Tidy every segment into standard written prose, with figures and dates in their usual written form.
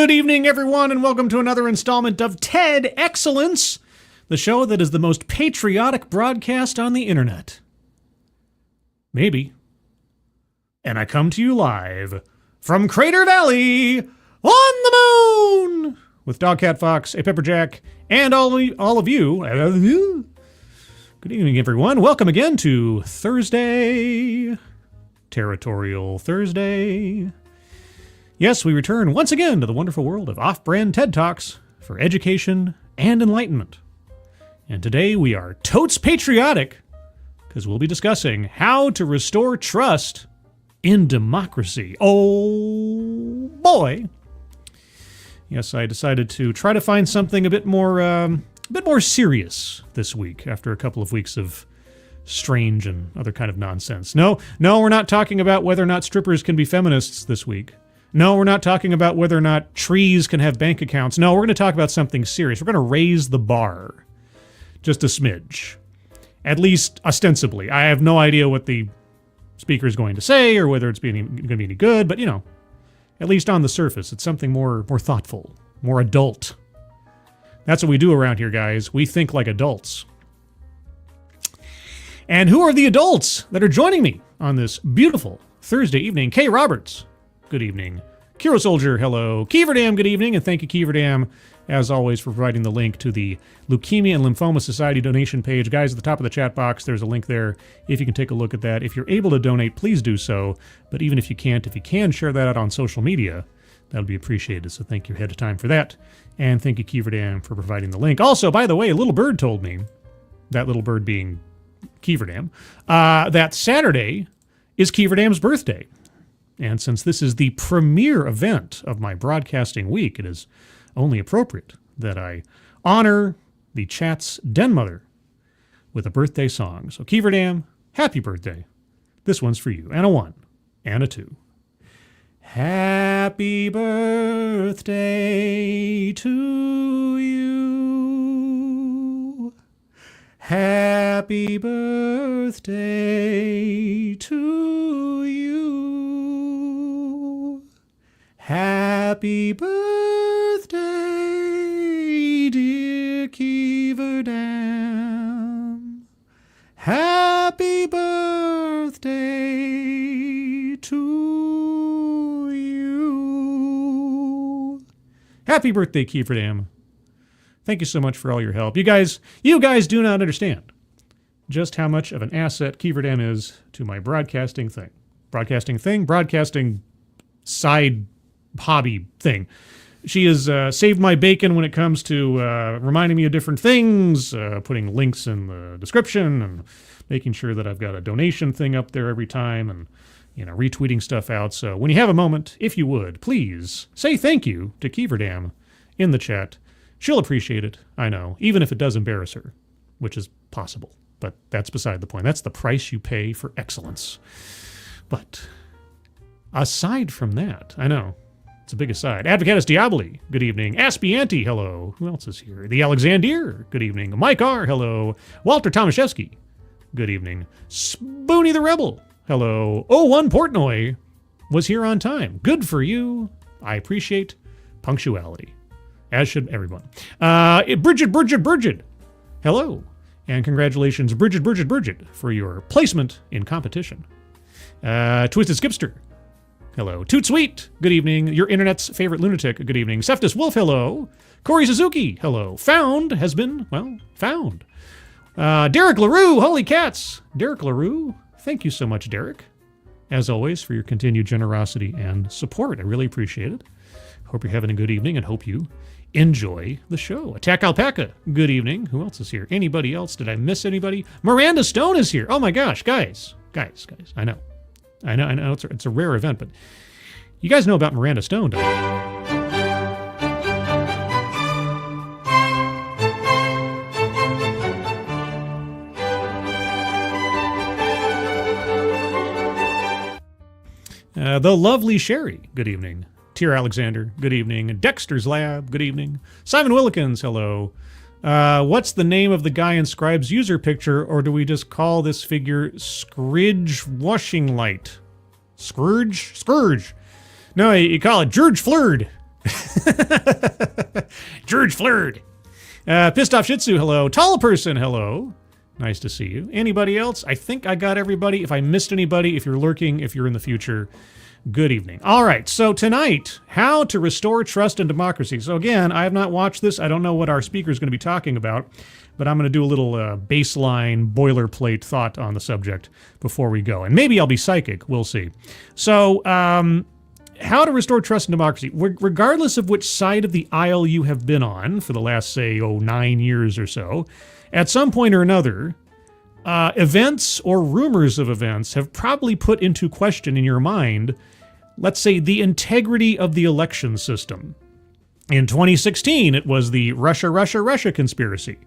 Good evening, everyone, and welcome to another installment of TED Excellence, the show that is the most patriotic broadcast on the internet. Maybe. And I come to you live from Crater Valley on the moon with Dogcat Fox, a Pepperjack, and all of you. Good evening, everyone. Welcome again to Thursday, Territorial Thursday. Yes, we return once again to the wonderful world of off-brand TED Talks for education and enlightenment. And today we are totes patriotic because we'll be discussing how to restore trust in democracy. Oh boy. Yes, I decided to try to find something a bit more serious this week after a couple of weeks of strange and other kind of nonsense. No, we're not talking about whether or not strippers can be feminists this week. No, we're not talking about whether or not trees can have bank accounts. No, we're going to talk about something serious. We're going to raise the bar just a smidge, at least ostensibly. I have no idea what the speaker is going to say or whether it's going to be any good, but, you know, at least on the surface, it's something more thoughtful, more adult. That's what we do around here, guys. We think like adults. And who are the adults that are joining me on this beautiful Thursday evening? Kay Roberts, good evening. Kiro Soldier, hello. Keeverdam, good evening. And thank you, Keeverdam, as always, for providing the link to the Leukemia and Lymphoma Society donation page. Guys, at the top of the chat box, there's a link there if you can take a look at that. If you're able to donate, please do so. But even if you can't, if you can share that out on social media, that would be appreciated. So thank you ahead of time for that. And thank you, Keeverdam, for providing the link. Also, by the way, a little bird told me, that little bird being Keeverdam, that Saturday is Keeverdam's birthday. And since this is the premiere event of my broadcasting week, it is only appropriate that I honor the chat's den mother with a birthday song. So Keeverdam, happy birthday. This one's for you. And a 1 and a 2. Happy birthday to you. Happy birthday to you. Happy birthday, dear Keeverdam. Happy birthday to you. Happy birthday, Keeverdam. Thank you so much for all your help. You guys do not understand just how much of an asset Keeverdam is to my broadcasting side hobby thing. She has saved my bacon when it comes to reminding me of different things, putting links in the description, and making sure that I've got a donation thing up there every time, and retweeting stuff out. So when you have a moment, if you would, please say thank you to Keeverdam in the chat. She'll appreciate it, I know, even if it does embarrass her, which is possible. But that's beside the point. That's the price you pay for excellence. But aside from that, I know, it's a big aside. Advocatus Diaboli, good evening. Aspianti, hello. Who else is here? The Alexandier, good evening. Mike R., hello. Walter Tomaszewski, good evening. Spoony the Rebel, hello. Oh, Portnoy was here on time. Good for you. I appreciate punctuality, as should everyone. Bridget, hello. And congratulations, Bridget, for your placement in competition. Twisted Skipster, hello. Toot Sweet, good evening. Your internet's favorite lunatic, good evening. Seftus Wolf, hello. Corey Suzuki, hello. Found has been, found. Derek LaRue, holy cats. Derek LaRue, thank you so much, Derek, as always, for your continued generosity and support. I really appreciate it. Hope you're having a good evening and hope you enjoy the show. Attack Alpaca, good evening. Who else is here? Anybody else? Did I miss anybody? Miranda Stone is here. Oh my gosh, guys. I know it's a rare event, but you guys know about Miranda Stone, don't you? The lovely Sherry, good evening. Tier Alexander, good evening. Dexter's Lab, good evening. Simon Willikins, hello. What's the name of the guy in Scribe's user picture, or do we just call this figure Scridge Washing Light? Scourge? No, you call it George Flurd. George Flurd. Pissed Off Shih Tzu, hello. Tall Person, hello. Nice to see you. Anybody else? I think I got everybody. If I missed anybody, if you're lurking, if you're in the future, good evening. All right, so tonight, how to restore trust and democracy. So again, I have not watched this. I don't know what our speaker is going to be talking about, but I'm going to do a little baseline boilerplate thought on the subject before we go. And maybe I'll be psychic. We'll see. So how to restore trust and democracy. Regardless of which side of the aisle you have been on for the last, say, 9 years or so, at some point or another, events or rumors of events have probably put into question in your mind, let's say, the integrity of the election system. In 2016, it was the Russia conspiracy.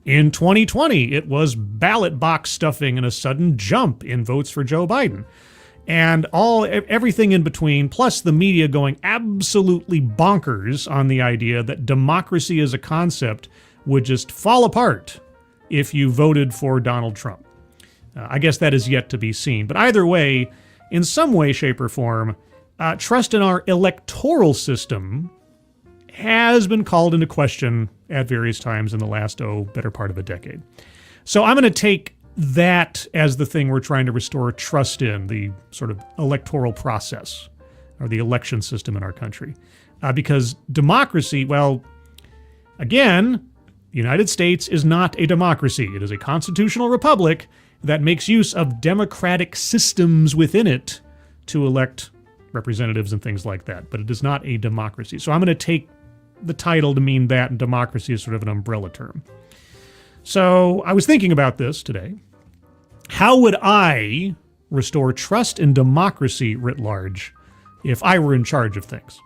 In 2020, it was ballot box stuffing and a sudden jump in votes for Joe Biden. And everything in between, plus the media going absolutely bonkers on the idea that democracy as a concept would just fall apart if you voted for Donald Trump. I guess that is yet to be seen. But either way, in some way, shape, or form, trust in our electoral system has been called into question at various times in the last, better part of a decade. So I'm going to take that as the thing we're trying to restore trust in, the sort of electoral process or the election system in our country. Because democracy, well, again, the United States is not a democracy. It is a constitutional republic that makes use of democratic systems within it to elect representatives and things like that. But it is not a democracy. So I'm going to take the title to mean that, and democracy is sort of an umbrella term. So I was thinking about this today. How would I restore trust in democracy writ large if I were in charge of things?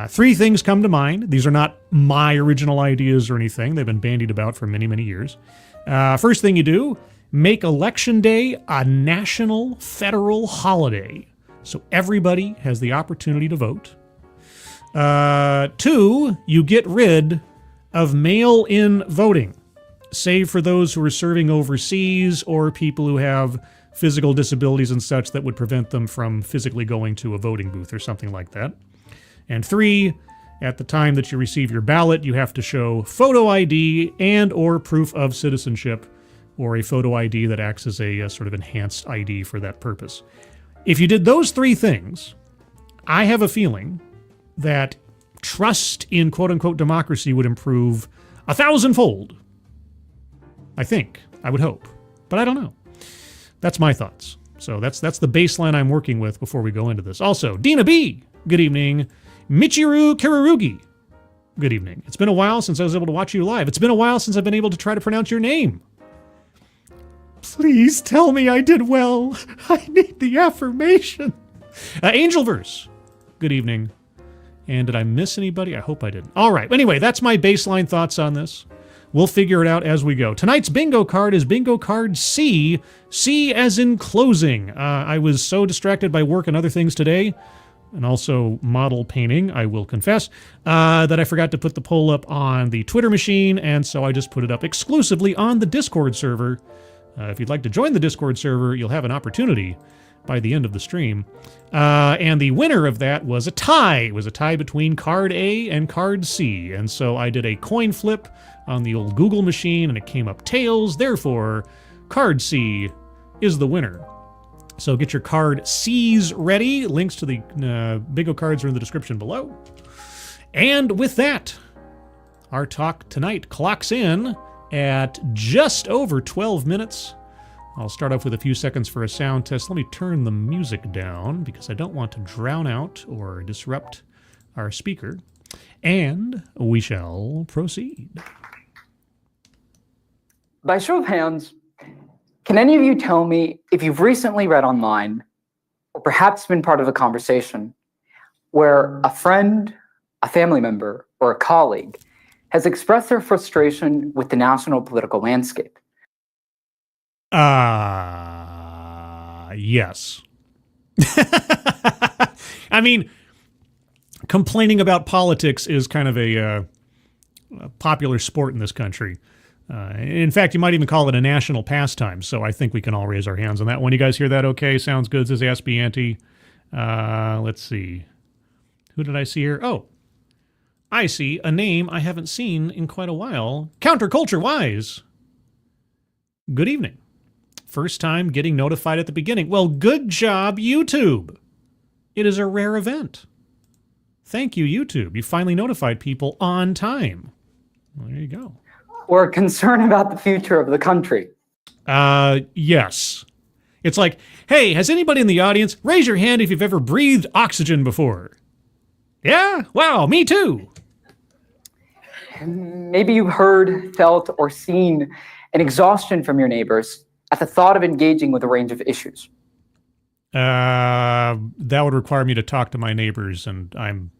3 things come to mind. These are not my original ideas or anything. They've been bandied about for many, many years. First thing you do, make Election Day a national federal holiday so everybody has the opportunity to vote. 2, you get rid of mail-in voting, save for those who are serving overseas or people who have physical disabilities and such that would prevent them from physically going to a voting booth or something like that. And 3, at the time that you receive your ballot, you have to show photo ID and or proof of citizenship, or a photo ID that acts as a sort of enhanced ID for that purpose. If you did those 3 things, I have a feeling that trust in quote-unquote democracy would improve 1,000-fold. I think. I would hope. But I don't know. That's my thoughts. So that's the baseline I'm working with before we go into this. Also, Dina B, good evening. Michiru Kirarugi, good evening. It's been a while since I was able to watch you live. It's been a while since I've been able to try to pronounce your name. Please tell me I did well. I need the affirmation. Angelverse, good evening. And did I miss anybody? I hope I didn't. All right. Anyway, that's my baseline thoughts on this. We'll figure it out as we go. Tonight's bingo card is bingo card C. C as in closing. I was so distracted by work and other things today, and also model painting, I will confess, that I forgot to put the poll up on the Twitter machine, and so I just put it up exclusively on the Discord server. If you'd like to join the Discord server, you'll have an opportunity by the end of the stream. And the winner of that was a tie. It was a tie between card A and card C. And so I did a coin flip on the old Google machine, and it came up tails. Therefore, card C is the winner. So get your card C's ready. Links to the bingo cards are in the description below. And with that, our talk tonight clocks in at just over 12 minutes. I'll start off with a few seconds for a sound test. Let me turn the music down because I don't want to drown out or disrupt our speaker. And we shall proceed. By show of hands, can any of you tell me if you've recently read online, or perhaps been part of a conversation, where a friend, a family member, or a colleague has expressed their frustration with the national political landscape? Yes. I mean, complaining about politics is kind of a popular sport in this country. In fact, you might even call it a national pastime, so I think we can all raise our hands on that one. You guys hear that okay? Sounds good, says Aspianti. Let's see. Who did I see here? Oh, I see a name I haven't seen in quite a while. Counterculture Wise. Good evening. First time getting notified at the beginning. Well, good job, YouTube. It is a rare event. Thank you, YouTube. You finally notified people on time. Well, there you go. Or concern about the future of the country. Yes. It's like, hey, has anybody in the audience, raise your hand if you've ever breathed oxygen before? Yeah? Wow, me too. Maybe you've heard, felt, or seen an exhaustion from your neighbors at the thought of engaging with a range of issues. That would require me to talk to my neighbors, and I'm...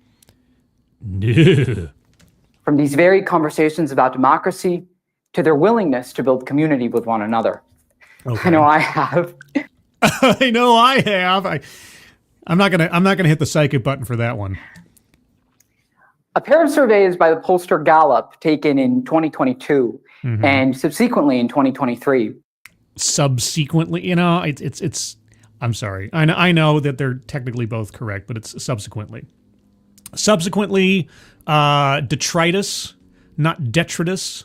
From these very conversations about democracy to their willingness to build community with one another. Okay. I know I have. I know I have. I'm not gonna hit the psychic button for that one. A pair of surveys by the pollster Gallup taken in 2022 and subsequently in 2023. Subsequently, it's. I'm sorry. I know that they're technically both correct, but it's subsequently. Subsequently, detritus, not detritus.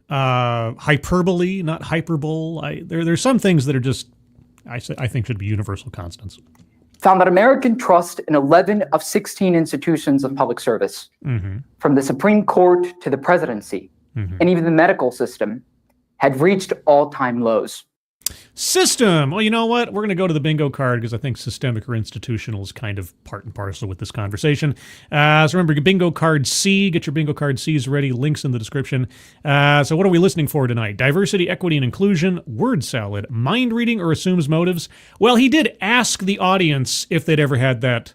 Hyperbole, not hyperbole. There's some things that are just, I think, should be universal constants. Found that American trust in 11 of 16 institutions of public service, from the Supreme Court to the presidency, and even the medical system, had reached all-time lows. System. Well, you know what? We're going to go to the bingo card because I think systemic or institutional is kind of part and parcel with this conversation. So remember, bingo card C. Get your bingo card C's ready. Links in the description. So what are we listening for tonight? Diversity, equity, and inclusion, word salad, mind reading or assumes motives. Well, he did ask the audience if they'd ever had that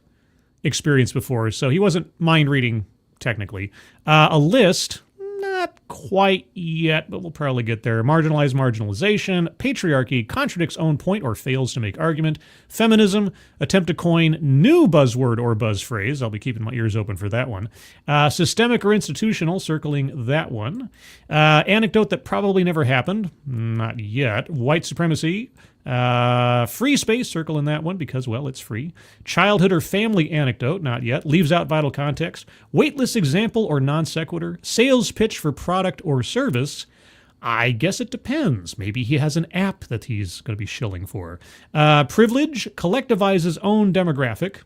experience before, so he wasn't mind reading technically. A list. Not quite yet, but we'll probably get there. Marginalized marginalization, patriarchy, contradicts own point or fails to make argument, feminism, attempt to coin new buzzword or buzz phrase. I'll be keeping my ears open for that one. Systemic or institutional, circling that one. Anecdote that probably never happened, not yet. White supremacy. Free space, circle in that one because, well, it's free. Childhood or family anecdote, not yet. Leaves out vital context. Weightless example or non sequitur. Sales pitch for product or service. I guess it depends. Maybe he has an app that he's going to be shilling for. Privilege, collectivizes own demographic.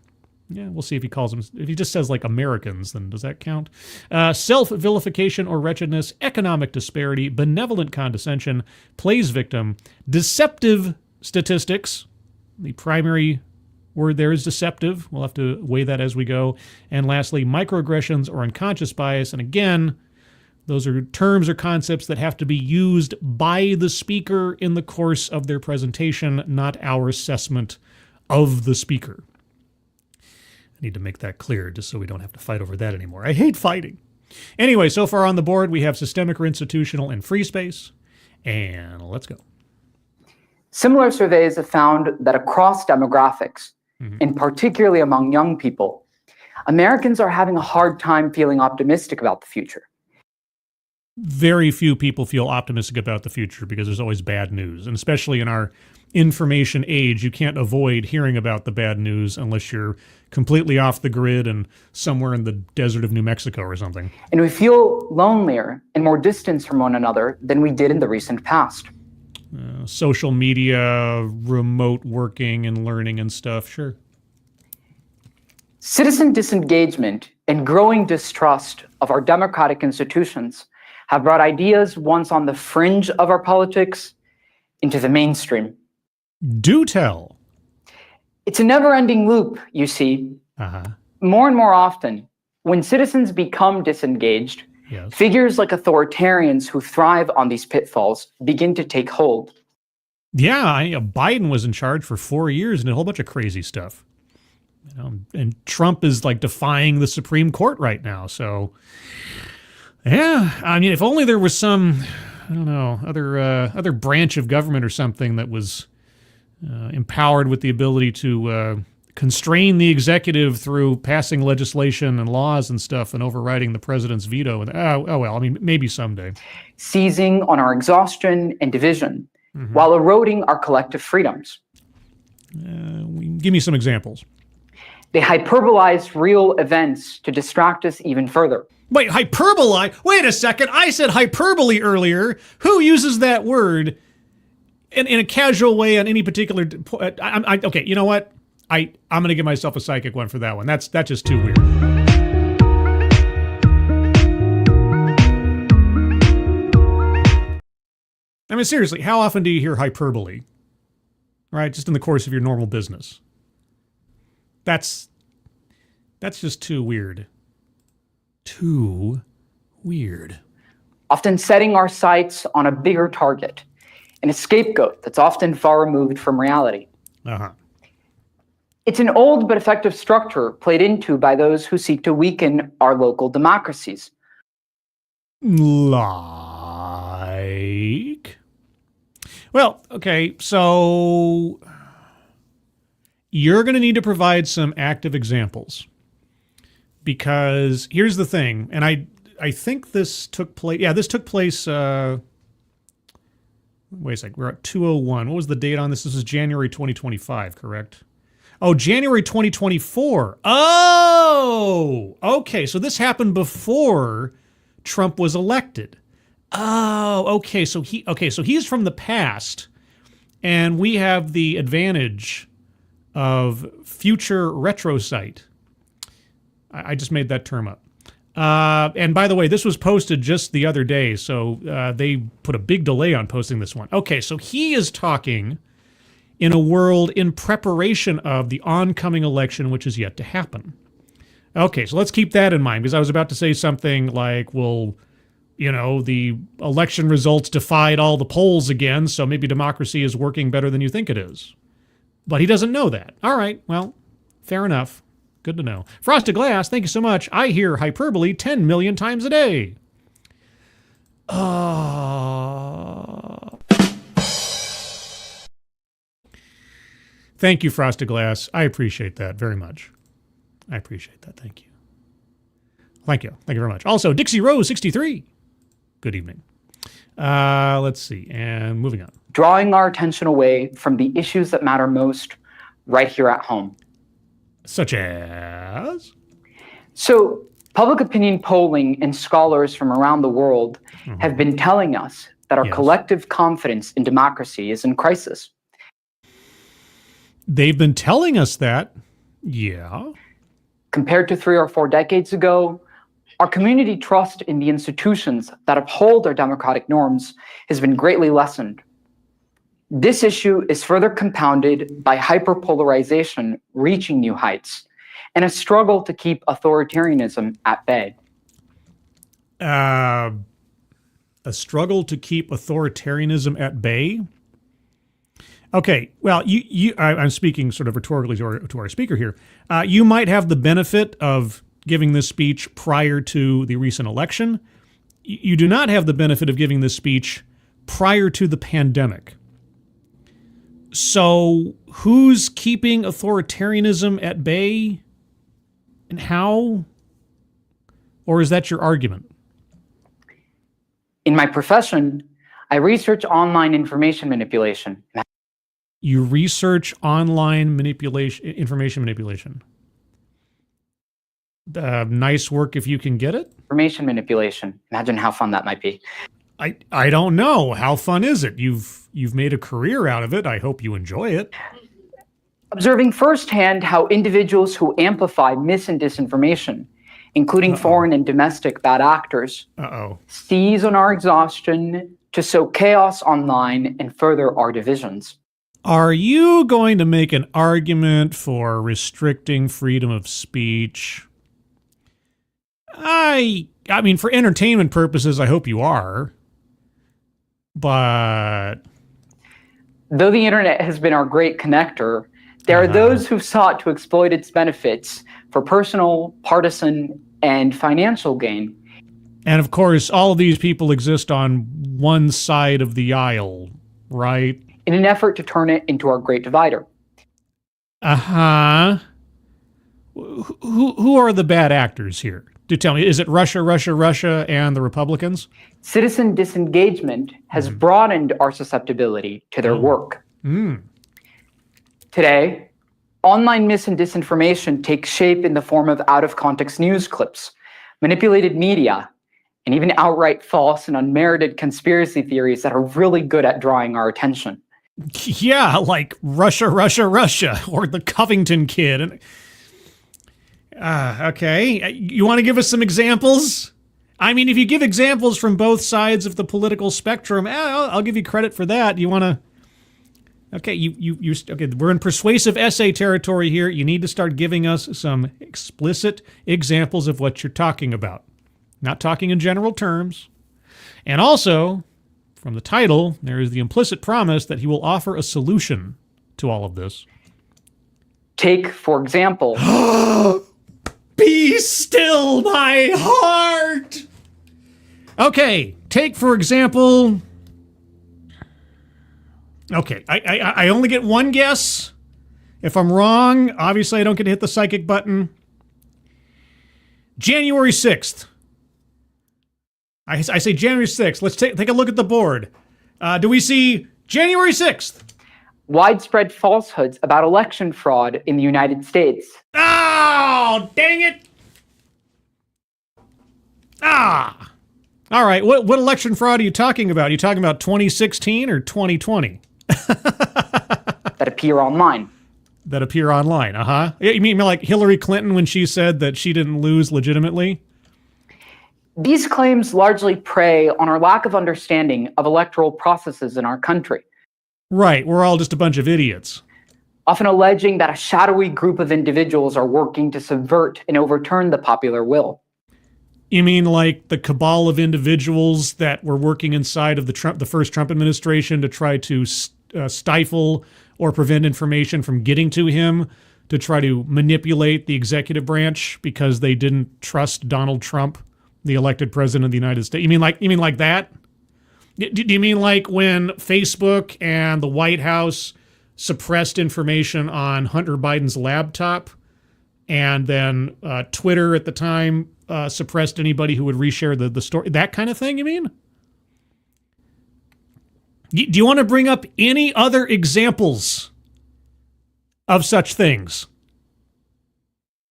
Yeah, we'll see if he calls them, if he just says like Americans, then does that count? Self-vilification or wretchedness, economic disparity, benevolent condescension, plays victim, deceptive statistics. The primary word there is deceptive. We'll have to weigh that as we go. And lastly, microaggressions or unconscious bias. And again, those are terms or concepts that have to be used by the speaker in the course of their presentation, not our assessment of the speaker. Need to make that clear just so we don't have to fight over that anymore. I hate fighting. Anyway, so far on the board, we have systemic or institutional and free space. And let's go. Similar surveys have found that across demographics, and particularly among young people, Americans are having a hard time feeling optimistic about the future. Very few people feel optimistic about the future because there's always bad news. And especially in our information age, you can't avoid hearing about the bad news unless you're completely off the grid and somewhere in the desert of New Mexico or something. And we feel lonelier and more distant from one another than we did in the recent past. Social media, remote working and learning and stuff, sure. Citizen disengagement and growing distrust of our democratic institutions have brought ideas once on the fringe of our politics into the mainstream. Do tell. It's a never-ending loop, you see. More and more often, when citizens become disengaged, figures like authoritarians who thrive on these pitfalls begin to take hold. Yeah, Biden was in charge for 4 years and a whole bunch of crazy stuff. And Trump is like defying the Supreme Court right now. So, yeah, I mean, if only there was some, I don't know, other branch of government or something that was empowered with the ability to constrain the executive through passing legislation and laws and stuff and overriding the president's veto. And well, I mean, maybe someday. Seizing on our exhaustion and division while eroding our collective freedoms. Give me some examples. They hyperbolize real events to distract us even further. Wait, hyperbole? Wait a second. I said hyperbole earlier. Who uses that word in a casual way on any particular... okay, you know what? I'm going to give myself a psychic one for that one. That's just too weird. I mean, seriously, how often do you hear hyperbole? Right? Just in the course of your normal business. That's just too weird. Too weird. Often setting our sights on a bigger target, and a scapegoat that's often far removed from reality. Uh-huh. It's an old but effective structure played into by those who seek to weaken our local democracies. Like... Well, okay, so you're going to need to provide some active examples. Because here's the thing, and I think this took place... Yeah, this took place... wait a sec, we're at 2:01. What was the date on this? This was January 2025, correct? Oh, January 2024. Oh! Okay, so this happened before Trump was elected. Oh, okay, so he's from the past, and we have the advantage of future retrosight. I just made that term up. And by the way, this was posted just the other day, so they put a big delay on posting this one. Okay, so he is talking in a world in preparation of the oncoming election, which is yet to happen. Okay, so let's keep that in mind, because I was about to say something like, well, you know, the election results defied all the polls again, so maybe democracy is working better than you think it is. But he doesn't know that. All right, well, fair enough. Good to know. Frosted Glass, thank you so much. I hear hyperbole 10 million times a day. Thank you, Frosted Glass. I appreciate that very much. I appreciate that. Thank you. Thank you. Thank you very much. Also, Dixie Rose 63. Good evening. Let's see. And moving on. Drawing our attention away from the issues that matter most right here at home. Such as? So, public opinion polling and scholars from around the world have been telling us that our collective confidence in democracy is in crisis. They've been telling us that. Yeah. Compared to 3 or 4 decades ago, our community trust in the institutions that uphold our democratic norms has been greatly lessened. This issue is further compounded by hyperpolarization reaching new heights and a struggle to keep authoritarianism at bay. A struggle to keep authoritarianism at bay? Okay, well, I'm speaking sort of rhetorically to our speaker here. You might have the benefit of giving this speech prior to the recent election. You do not have the benefit of giving this speech prior to the pandemic. So who's keeping authoritarianism at bay and how? Or is that your argument? In my profession, I research online information manipulation. You research online information manipulation. Nice work if you can get it. Information manipulation. Imagine how fun that might be. I don't know. How fun is it? You've made a career out of it. I hope you enjoy it. Observing firsthand how individuals who amplify mis and disinformation, including foreign and domestic bad actors, seize on our exhaustion to sow chaos online and further our divisions. Are you going to make an argument for restricting freedom of speech? I mean, for entertainment purposes, I hope you are. But though the internet has been our great connector, there are those who've sought to exploit its benefits for personal, partisan, and financial gain. And of course, all of these people exist on one side of the aisle, right? In an effort to turn it into our great divider. Who are the bad actors here? Do tell me, is it Russia, and the Republicans? Citizen disengagement has broadened our susceptibility to their work. Today, Online mis and disinformation takes shape in the form of out-of-context news clips, manipulated media, and even outright false and unmerited conspiracy theories that are really good at drawing our attention. Yeah, like Russia, Russia, Russia, or the Covington kid. Okay, you want to give us some examples? I mean, if you give examples from both sides of the political spectrum, I'll give you credit for that. You want to... Okay, okay, we're in persuasive essay territory here. You need to start giving us some explicit examples of what you're talking about. Not talking in general terms. And also, from the title, there is the implicit promise that he will offer a solution to all of this. Take, for example... Be still, my heart! Okay, take, for example... Okay, I only get one guess. If I'm wrong, obviously I don't get to hit the psychic button. January 6th. I say January 6th. Let's take a look at the board. Do we see January 6th? Widespread falsehoods about election fraud in the United States. Oh, dang it! Ah! All right, what election fraud are you talking about? Are you talking about 2016 or 2020? That appear online. That appear online, uh-huh. You mean like Hillary Clinton when she said that she didn't lose legitimately? These claims largely prey on our lack of understanding of electoral processes in our country. Right, we're all just a bunch of idiots. Often alleging that a shadowy group of individuals are working to subvert and overturn the popular will. You mean like the cabal of individuals that were working inside of the first Trump administration to try to stifle or prevent information from getting to him, to try to manipulate the executive branch because they didn't trust Donald Trump, the elected president of the United States? You mean like that? Do you mean like when Facebook and the White House suppressed information on Hunter Biden's laptop, and then Twitter at the time suppressed anybody who would reshare the story? That kind of thing, you mean? Do you want to bring up any other examples of such things?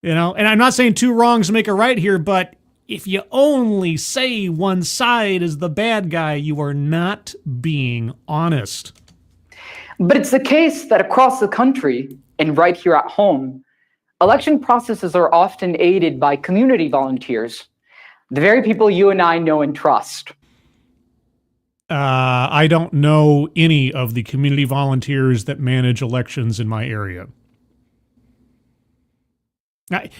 You know, and I'm not saying two wrongs make a right here, but if you only say one side is the bad guy, you are not being honest. But it's the case that across the country, and right here at home, election processes are often aided by community volunteers, the very people you and I know and trust. I don't know any of the community volunteers that manage elections in my area.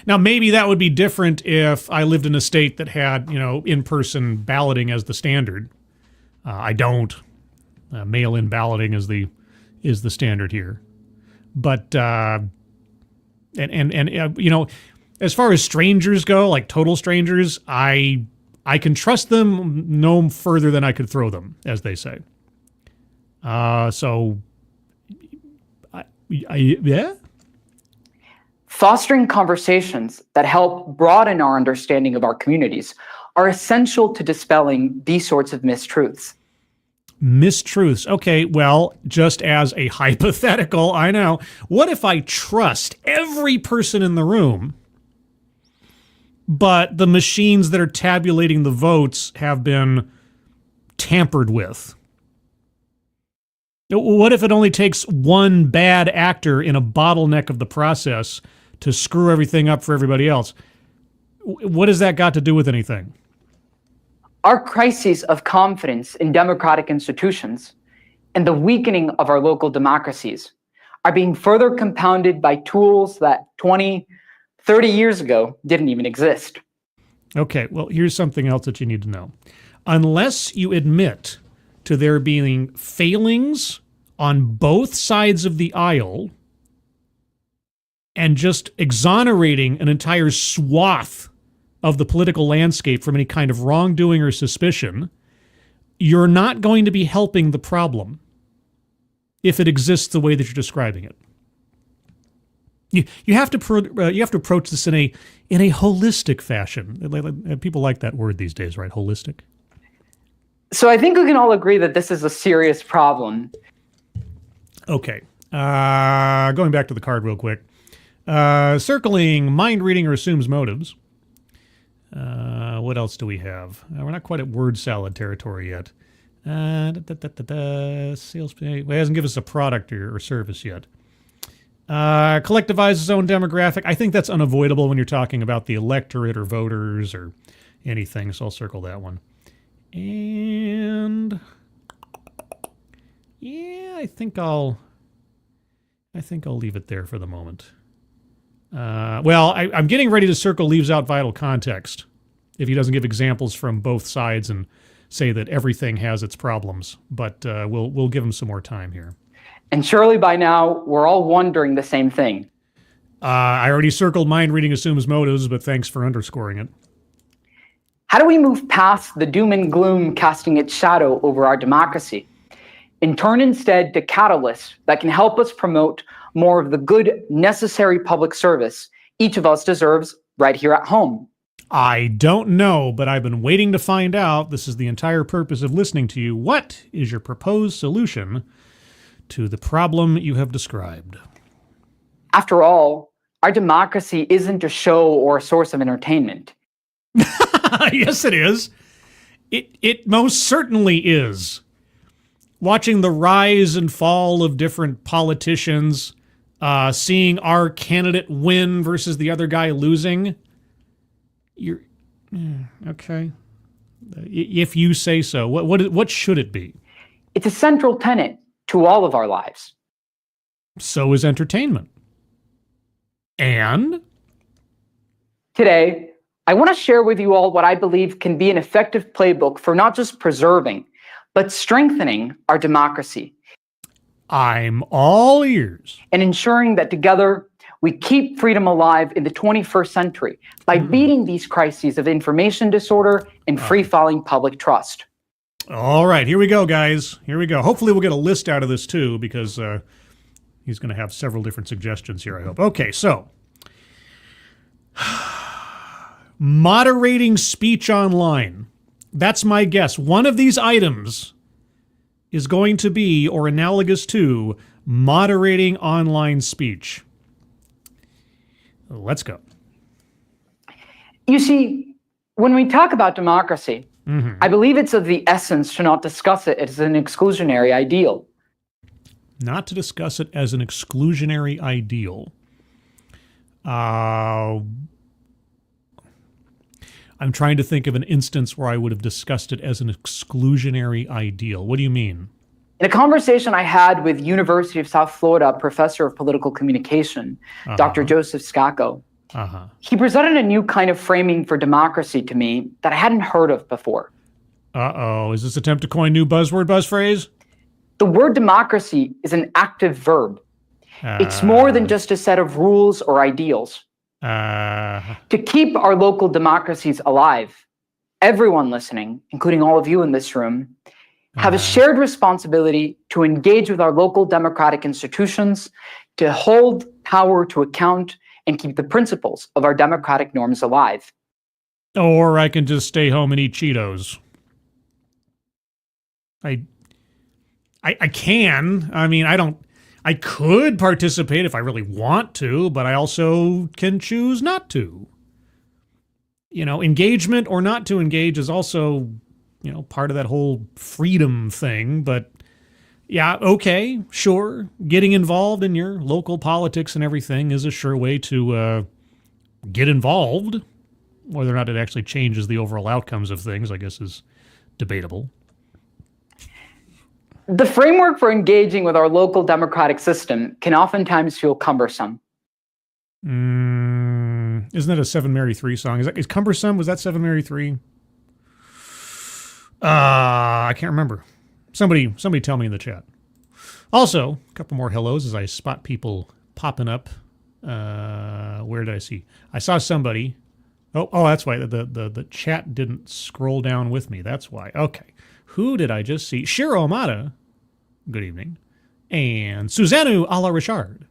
Now, maybe that would be different if I lived in a state that had, in-person balloting as the standard. I don't. Mail-in balloting is the standard here. But as far as strangers go, like total strangers, I can trust them no further than I could throw them, as they say. Yeah. Fostering conversations that help broaden our understanding of our communities are essential to dispelling these sorts of mistruths. Mistruths. Okay, well, just as a hypothetical, I know. What if I trust every person in the room, but the machines that are tabulating the votes have been tampered with? What if it only takes one bad actor in a bottleneck of the process to screw everything up for everybody else? What has that got to do with anything? Our crises of confidence in democratic institutions and the weakening of our local democracies are being further compounded by tools that 20, 30 years ago didn't even exist. Okay, well, here's something else that you need to know. Unless you admit to there being failings on both sides of the aisle and just exonerating an entire swath of the political landscape from any kind of wrongdoing or suspicion, you're not going to be helping the problem if it exists the way that you're describing it. You have to approach this in a holistic fashion. People like that word these days, right? Holistic. So I think we can all agree that this is a serious problem. Okay. Going back to the card real quick. Circling, mind reading or assumes motives. What else do we have? We're not quite at word salad territory yet. Sales pay. Well, it hasn't given us a product or service yet. Collectivizes its own demographic. I think that's unavoidable when you're talking about the electorate or voters or anything, so I'll circle that one. And yeah, I think I'll leave it there for the moment. I'm getting ready to circle leaves out vital context if he doesn't give examples from both sides and say that everything has its problems. But we'll give him some more time here. And surely by now, we're all wondering the same thing. I already circled mind reading assumes motives, but thanks for underscoring it. How do we move past the doom and gloom casting its shadow over our democracy and turn instead to catalysts that can help us promote more of the good, necessary public service each of us deserves right here at home? I don't know, but I've been waiting to find out. This is the entire purpose of listening to you. What is your proposed solution to the problem you have described? After all, our democracy isn't a show or a source of entertainment. Yes, it is. It most certainly is. Watching the rise and fall of different politicians, seeing our candidate win versus the other guy losing. You're okay. If you say so, what should it be? It's a central tenet to all of our lives. So is entertainment. And today, I want to share with you all what I believe can be an effective playbook for not just preserving, but strengthening our democracy. I'm all ears. And ensuring that together we keep freedom alive in the 21st century by beating these crises of information disorder and free-falling public trust. All right, here we go, guys. Here we go. Hopefully we'll get a list out of this too, because he's going to have several different suggestions here, I hope. Okay, so moderating speech online. That's my guess. One of these items is going to be, or analogous to, moderating online speech. Let's go. You see, when we talk about democracy, I believe it's of the essence to not discuss it as an exclusionary ideal. Not to discuss it as an exclusionary ideal. I'm trying to think of an instance where I would have discussed it as an exclusionary ideal. What do you mean? In a conversation I had with University of South Florida professor of political communication, Dr. Joseph Scacco, he presented a new kind of framing for democracy to me that I hadn't heard of before. Is this attempt to coin new buzzword, buzz phrase? The word democracy is an active verb. It's more than just a set of rules or ideals. To keep our local democracies alive, everyone listening, including all of you in this room, have a shared responsibility to engage with our local democratic institutions, to hold power to account, and keep the principles of our democratic norms alive. Or I can just stay home and eat Cheetos. I can. I mean, I could participate if I really want to, but I also can choose not to. You know, engagement or not to engage is also, part of that whole freedom thing. But yeah, okay, sure. Getting involved in your local politics and everything is a sure way to get involved. Whether or not it actually changes the overall outcomes of things, I guess, is debatable. The framework for engaging with our local democratic system can oftentimes feel cumbersome. Isn't that a Seven Mary 3 song? Is cumbersome? Was that Seven Mary 3? I can't remember. Somebody tell me in the chat. Also, a couple more hellos as I spot people popping up. Where did I see? I saw somebody. Oh, that's why the chat didn't scroll down with me. That's why. Okay. Who did I just see? Shiro Amada, good evening. And Suzanne a la Richard.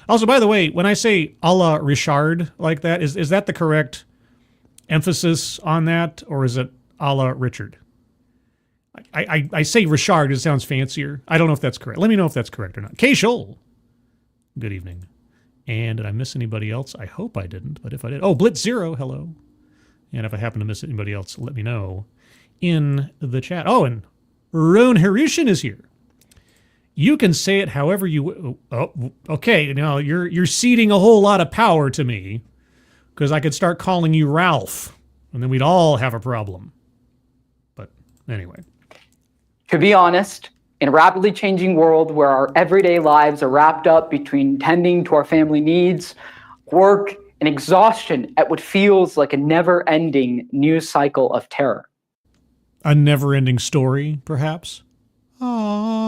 Also, by the way, when I say a la Richard like that, is that the correct emphasis on that, or is it a la Richard? I say Richard, it sounds fancier. I don't know if that's correct. Let me know if that's correct or not. Kay Scholl, good evening. And did I miss anybody else? I hope I didn't, but if I did, Blitz Zero, hello. And if I happen to miss anybody else, let me know in the chat. Oh, and Rune Hirushin is here. You can say it however you. Okay. Now you're ceding a whole lot of power to me, because I could start calling you Ralph, and then we'd all have a problem. But anyway. To be honest, in a rapidly changing world where our everyday lives are wrapped up between tending to our family needs, work, and exhaustion at what feels like a never-ending news cycle of terror. A never-ending story, perhaps? Aww.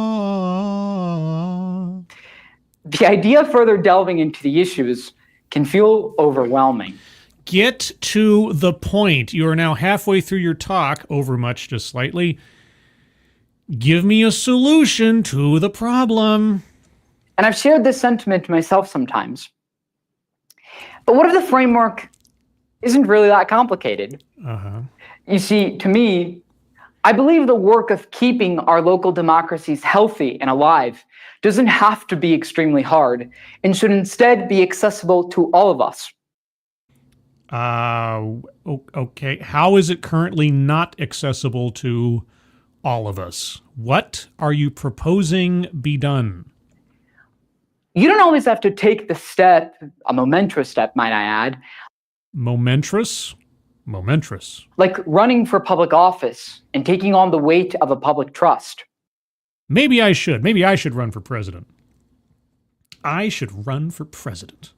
The idea of further delving into the issues can feel overwhelming. Get to the point. You are now halfway through your talk, overmuch just slightly. Give me a solution to the problem. And I've shared this sentiment myself sometimes. But what if the framework isn't really that complicated? You see, to me, I believe the work of keeping our local democracies healthy and alive doesn't have to be extremely hard and should instead be accessible to all of us. Okay. How is it currently not accessible to all of us? What are you proposing be done? You don't always have to take the step, a momentous step, might I add. Momentous? Momentous. Like running for public office and taking on the weight of a public trust. Maybe I should. Maybe I should run for president. I should run for president.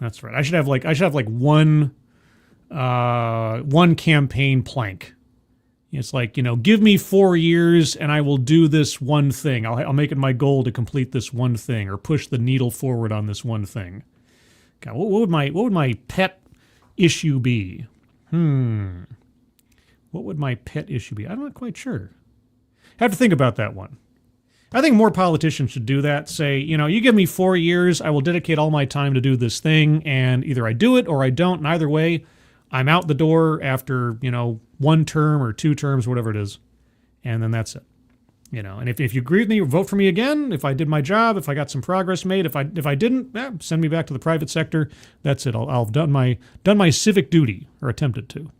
That's right. I should have like one campaign plank. It's like, give me 4 years and I will do this one thing. I'll make it my goal to complete this one thing or push the needle forward on this one thing. God, what would my pet issue be? What would my pet issue be? I'm not quite sure. I have to think about that one. I think more politicians should do that. Say, you give me 4 years, I will dedicate all my time to do this thing, and either I do it or I don't, and either way, I'm out the door after, 1 term or 2 terms, whatever it is, and then that's it. And if you agree with me, vote for me again. If I did my job, if I got some progress made, if I didn't, send me back to the private sector. That's it. I'll have done my civic duty, or attempted to.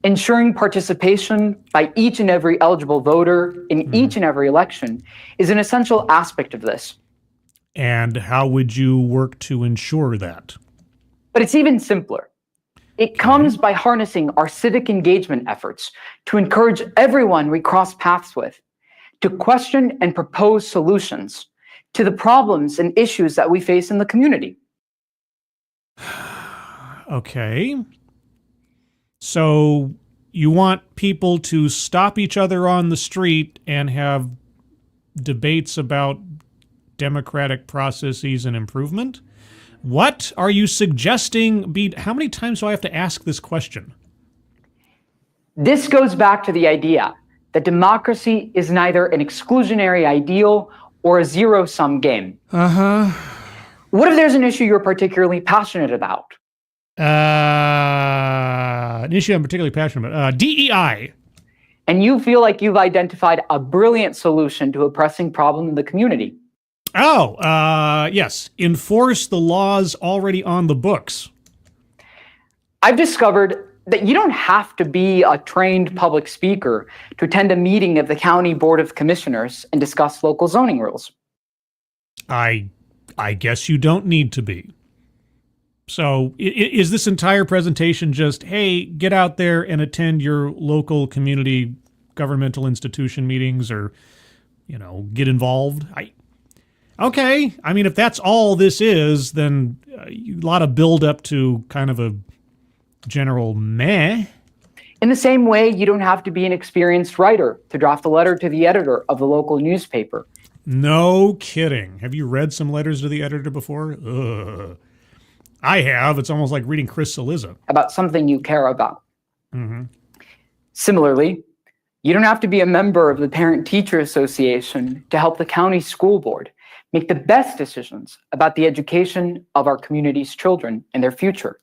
Ensuring participation by each and every eligible voter in each and every election is an essential aspect of this. And how would you work to ensure that? But it's even simpler. It comes by harnessing our civic engagement efforts to encourage everyone we cross paths with to question and propose solutions to the problems and issues that we face in the community. Okay. So you want people to stop each other on the street and have debates about democratic processes and improvement? What are you suggesting how many times do I have to ask this question? This goes back to the idea that democracy is neither an exclusionary ideal or a zero-sum game. What if there's an issue you're particularly passionate about? An issue I'm particularly passionate about. DEI. And you feel like you've identified a brilliant solution to a pressing problem in the community. Yes. Enforce the laws already on the books. I've discovered that you don't have to be a trained public speaker to attend a meeting of the County Board of Commissioners and discuss local zoning rules. I guess you don't need to be. So is this entire presentation just, hey, get out there and attend your local community governmental institution meetings or, get involved? Okay. I mean, if that's all this is, then a lot of build up to kind of a general meh. In the same way, you don't have to be an experienced writer to draft a letter to the editor of the local newspaper. No kidding. Have you read some letters to the editor before? Ugh. I have. It's almost like reading Chris Cillizza. About something you care about. Similarly, you don't have to be a member of the Parent-Teacher Association to help the county school board make the best decisions about the education of our community's children and their future.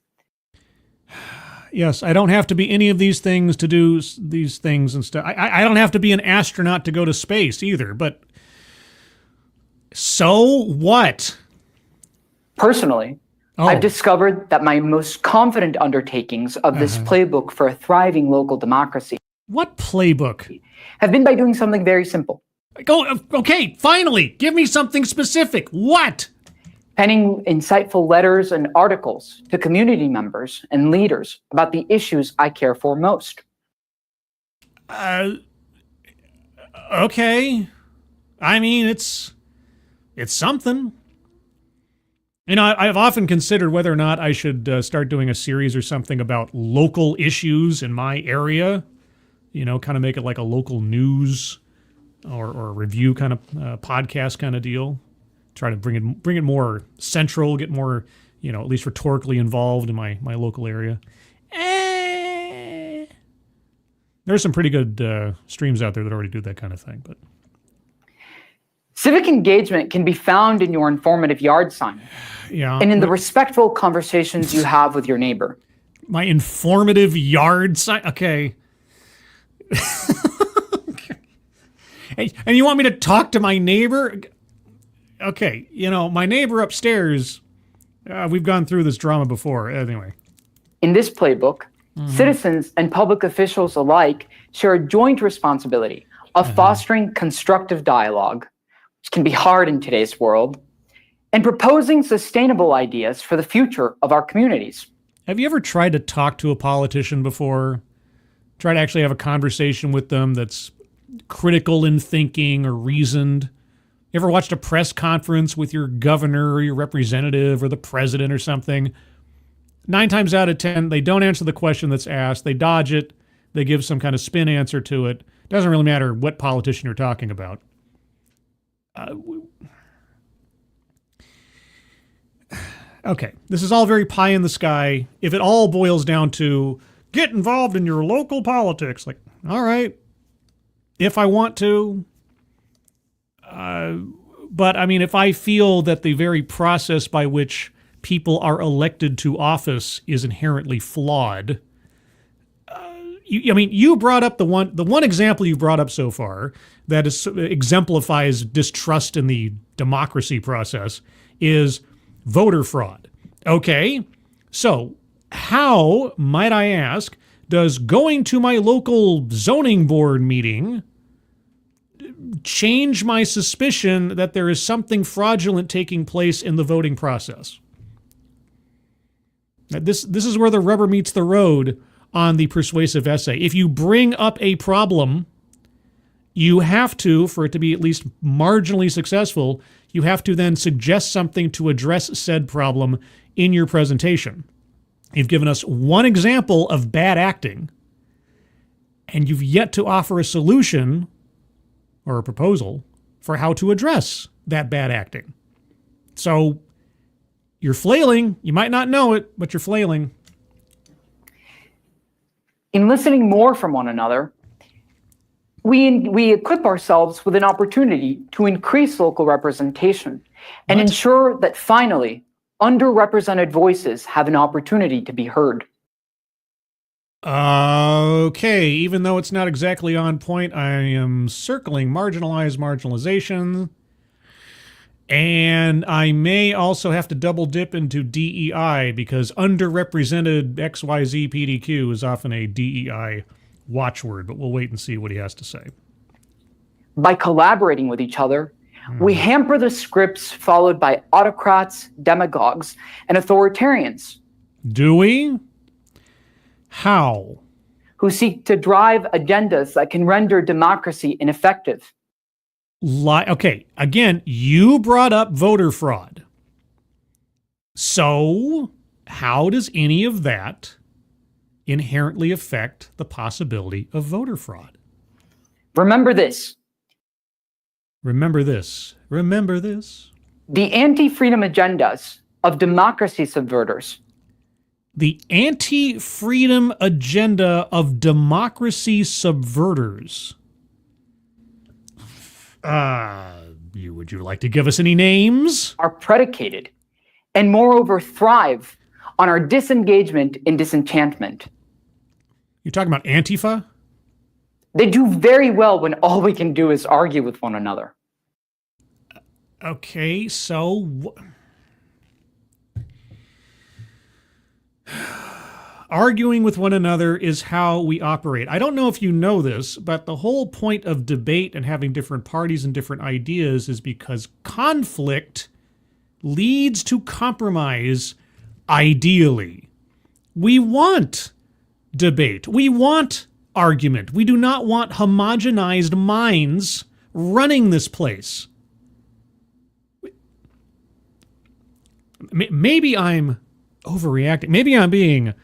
Yes, I don't have to be any of these things to do these things and stuff. I don't have to be an astronaut to go to space either, but so what? Personally, I've discovered that my most confident undertakings of this playbook for a thriving local democracy. What playbook? Have been by doing something very simple. Okay, finally, give me something specific. What? Penning insightful letters and articles to community members and leaders about the issues I care for most. Okay. I mean, it's something. You know, I've often considered whether or not I should start doing a series or something about local issues in my area. You know, kind of make it like a local news or review kind of podcast kind of deal. Try to bring it more central, get more, you know, at least rhetorically involved in my local area. There's some pretty good streams out there that already do that kind of thing, but. Civic engagement can be found in your informative yard sign. Yeah. And in the respectful conversations you have with your neighbor. My informative yard sign? Okay. Hey, and you want me to talk to my neighbor? Okay, you know, my neighbor upstairs, we've gone through this drama before. Anyway. In this playbook, citizens and public officials alike share a joint responsibility of fostering constructive dialogue, which can be hard in today's world, and proposing sustainable ideas for the future of our communities. Have you ever tried to talk to a politician before? Try to actually have a conversation with them that's critical in thinking or reasoned? You ever watched a press conference with your governor or your representative or the president or something? 9 times out of 10, they don't answer the question that's asked. They dodge it. They give some kind of spin answer to it. Doesn't really matter what politician you're talking about. Okay, this is all very pie in the sky. If it all boils down to get involved in your local politics, like, all right, if I want to. But I mean, if I feel that the very process by which people are elected to office is inherently flawed, you brought up the one example you brought up so far that exemplifies distrust in the democracy process is voter fraud. Okay, so how, might I ask, does going to my local zoning board meeting change my suspicion that there is something fraudulent taking place in the voting process? This is where the rubber meets the road on the persuasive essay. If you bring up a problem, you have to, for it to be at least marginally successful, you have to then suggest something to address said problem in your presentation. You've given us one example of bad acting, and you've yet to offer a solution or a proposal for how to address that bad acting. So you're flailing. You might not know it, but you're flailing. In listening more from one another, we equip ourselves with an opportunity to increase local representation and ensure that finally underrepresented voices have an opportunity to be heard. Okay, even though it's not exactly on point, I am circling marginalization. And I may also have to double dip into DEI because underrepresented XYZ PDQ is often a DEI watchword, but we'll wait and see what he has to say. By collaborating with each other, we hamper the scripts followed by autocrats, demagogues, and authoritarians. Do we? How? Who seek to drive agendas that can render democracy ineffective. Okay, again, you brought up voter fraud. So, how does any of that inherently affect the possibility of voter fraud? Remember this. Remember this. Remember this. The anti-freedom agendas of democracy subverters. The anti-freedom agenda of democracy subverters. Would you like to give us any names? Are predicated and moreover thrive on our disengagement and disenchantment. You're talking about Antifa? They do very well when all we can do is argue with one another. Okay, so Arguing with one another is how we operate. I don't know if you know this, but the whole point of debate and having different parties and different ideas is because conflict leads to compromise, ideally. We want debate. We want argument. We do not want homogenized minds running this place. Maybe I'm overreacting. Maybe I'm being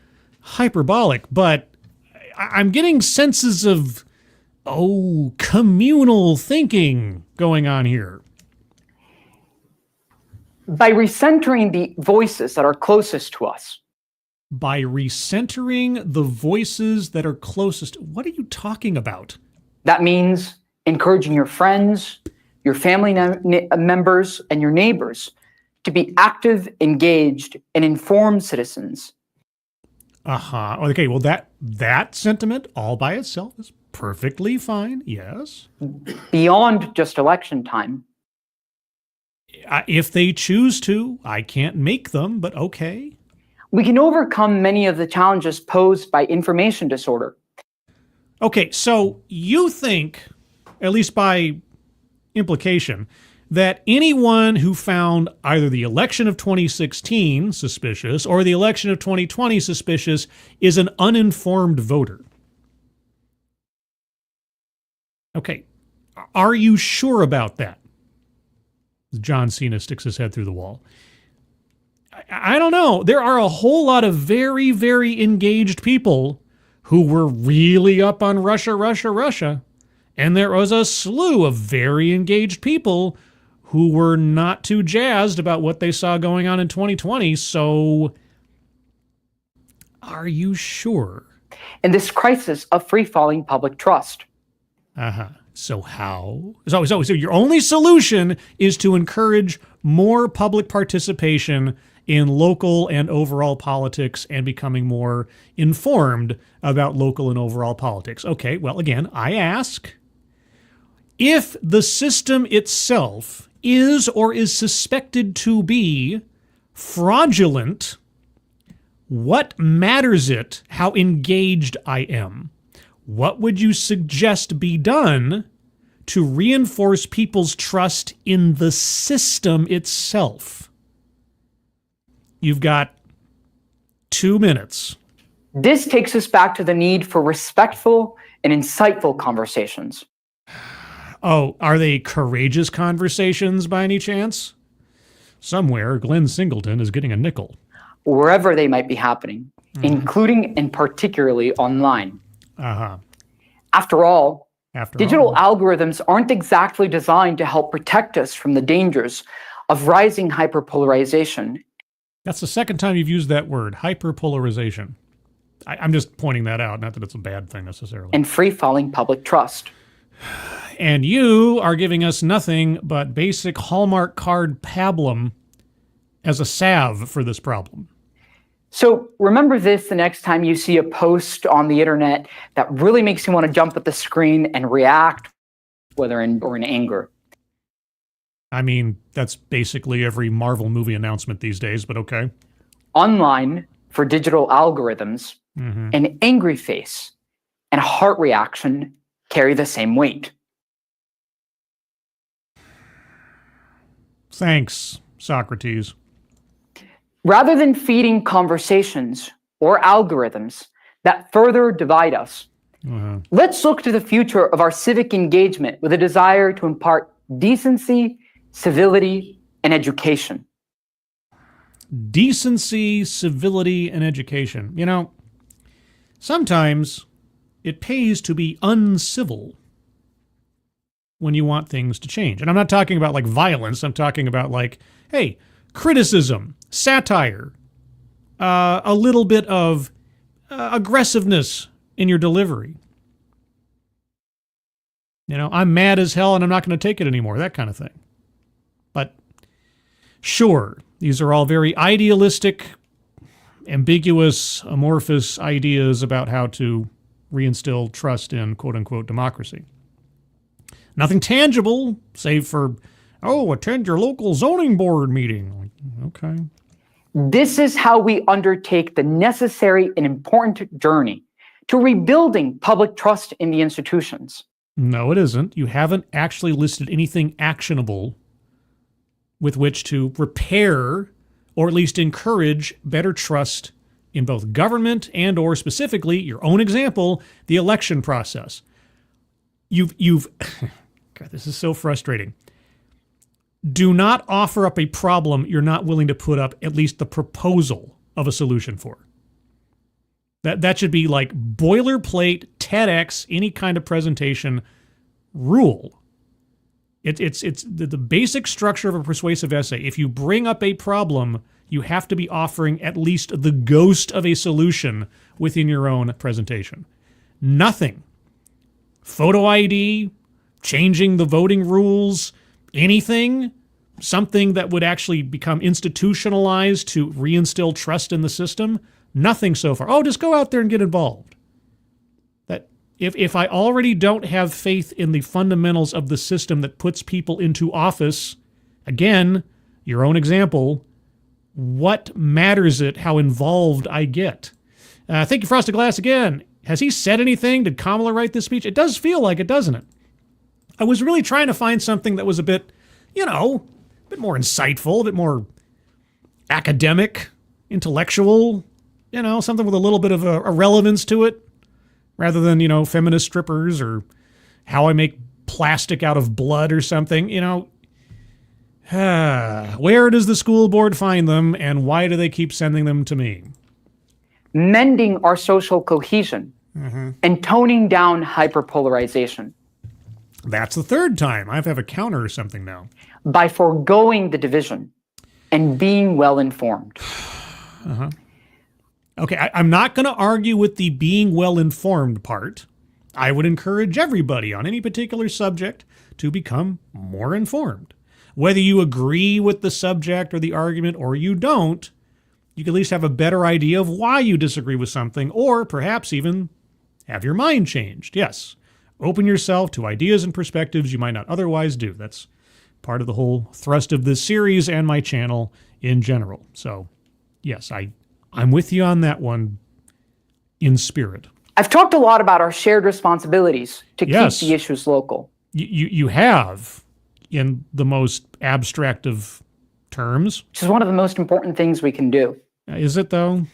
hyperbolic, but I'm getting senses of, communal thinking going on here. By recentering the voices that are closest to us. By recentering the voices that are closest. What are you talking about? That means encouraging your friends, your family members, and your neighbors to be active, engaged, and informed citizens. Okay, well, that sentiment all by itself is perfectly fine, yes. Beyond just election time. If they choose to, I can't make them, but okay. We can overcome many of the challenges posed by information disorder. Okay, so you think, at least by implication, that anyone who found either the election of 2016 suspicious or the election of 2020 suspicious is an uninformed voter. Okay, are you sure about that? John Cena sticks his head through the wall. I don't know. There are a whole lot of very, very engaged people who were really up on Russia. And there was a slew of very engaged people who were not too jazzed about what they saw going on in 2020. So, are you sure? In this crisis of free-falling public trust. So how? So your only solution is to encourage more public participation in local and overall politics and becoming more informed about local and overall politics. Okay, well, again, I ask, if the system itself is or is suspected to be fraudulent, what matters it how engaged I am? What would you suggest be done to reinforce people's trust in the system itself? You've got 2 minutes. This takes us back to the need for respectful and insightful conversations. Oh, are they courageous conversations by any chance? Somewhere, Glenn Singleton is getting a nickel. Wherever they might be happening, including and particularly online. After all, digital algorithms aren't exactly designed to help protect us from the dangers of rising hyperpolarization. That's the second time you've used that word, hyperpolarization. I'm just pointing that out, not that it's a bad thing necessarily. And free-falling public trust. And you are giving us nothing but basic Hallmark card pablum as a salve for this problem. So remember this the next time you see a post on the internet that really makes you want to jump at the screen and react, whether in anger. I mean, that's basically every Marvel movie announcement these days, but okay. Online, for digital algorithms, an angry face and a heart reaction carry the same weight. Thanks, Socrates. Rather than feeding conversations or algorithms that further divide us, let's look to the future of our civic engagement with a desire to impart decency, civility, and education. Decency, civility, and education. You know, sometimes it pays to be uncivil when you want things to change. And I'm not talking about like violence. I'm talking about like, hey, criticism, satire, a little bit of aggressiveness in your delivery. You know, I'm mad as hell and I'm not going to take it anymore, that kind of thing. But sure, these are all very idealistic, ambiguous, amorphous ideas about how to reinstill trust in quote-unquote democracy. Nothing tangible, save for, attend your local zoning board meeting. Okay. This is how we undertake the necessary and important journey to rebuilding public trust in the institutions. No, it isn't. You haven't actually listed anything actionable with which to repair or at least encourage better trust in both government and or specifically your own example, the election process. You've God, this is so frustrating. Do not offer up a problem you're not willing to put up at least the proposal of a solution for. That should be like boilerplate, TEDx, any kind of presentation rule. It's the basic structure of a persuasive essay. If you bring up a problem, you have to be offering at least the ghost of a solution within your own presentation. Nothing. Photo ID, changing the voting rules, anything, something that would actually become institutionalized to reinstill trust in the system, nothing so far. Oh, just go out there and get involved. That if I already don't have faith in the fundamentals of the system that puts people into office, again, your own example, what matters it how involved I get? Thank you, Frosted Glass, again. Has he said anything? Did Kamala write this speech? It does feel like it, doesn't it? I was really trying to find something that was a bit, a bit more insightful, a bit more academic, intellectual, something with a little bit of a relevance to it, rather than, feminist strippers or how I make plastic out of blood or something, Where does the school board find them, and why do they keep sending them to me? Mending our social cohesion and toning down hyperpolarization. That's the third time. I have a counter or something now. By foregoing the division and being well informed. Okay, I'm not going to argue with the being well informed part. I would encourage everybody on any particular subject to become more informed. Whether you agree with the subject or the argument or you don't, you can at least have a better idea of why you disagree with something, or perhaps even have your mind changed. Yes, open yourself to ideas and perspectives you might not otherwise do. That's part of the whole thrust of this series and my channel in general. So, yes, I'm with you on that one in spirit. I've talked a lot about our shared responsibilities to keep the issues local. You have, in the most abstract of terms. Which is one of the most important things we can do. Is it, though?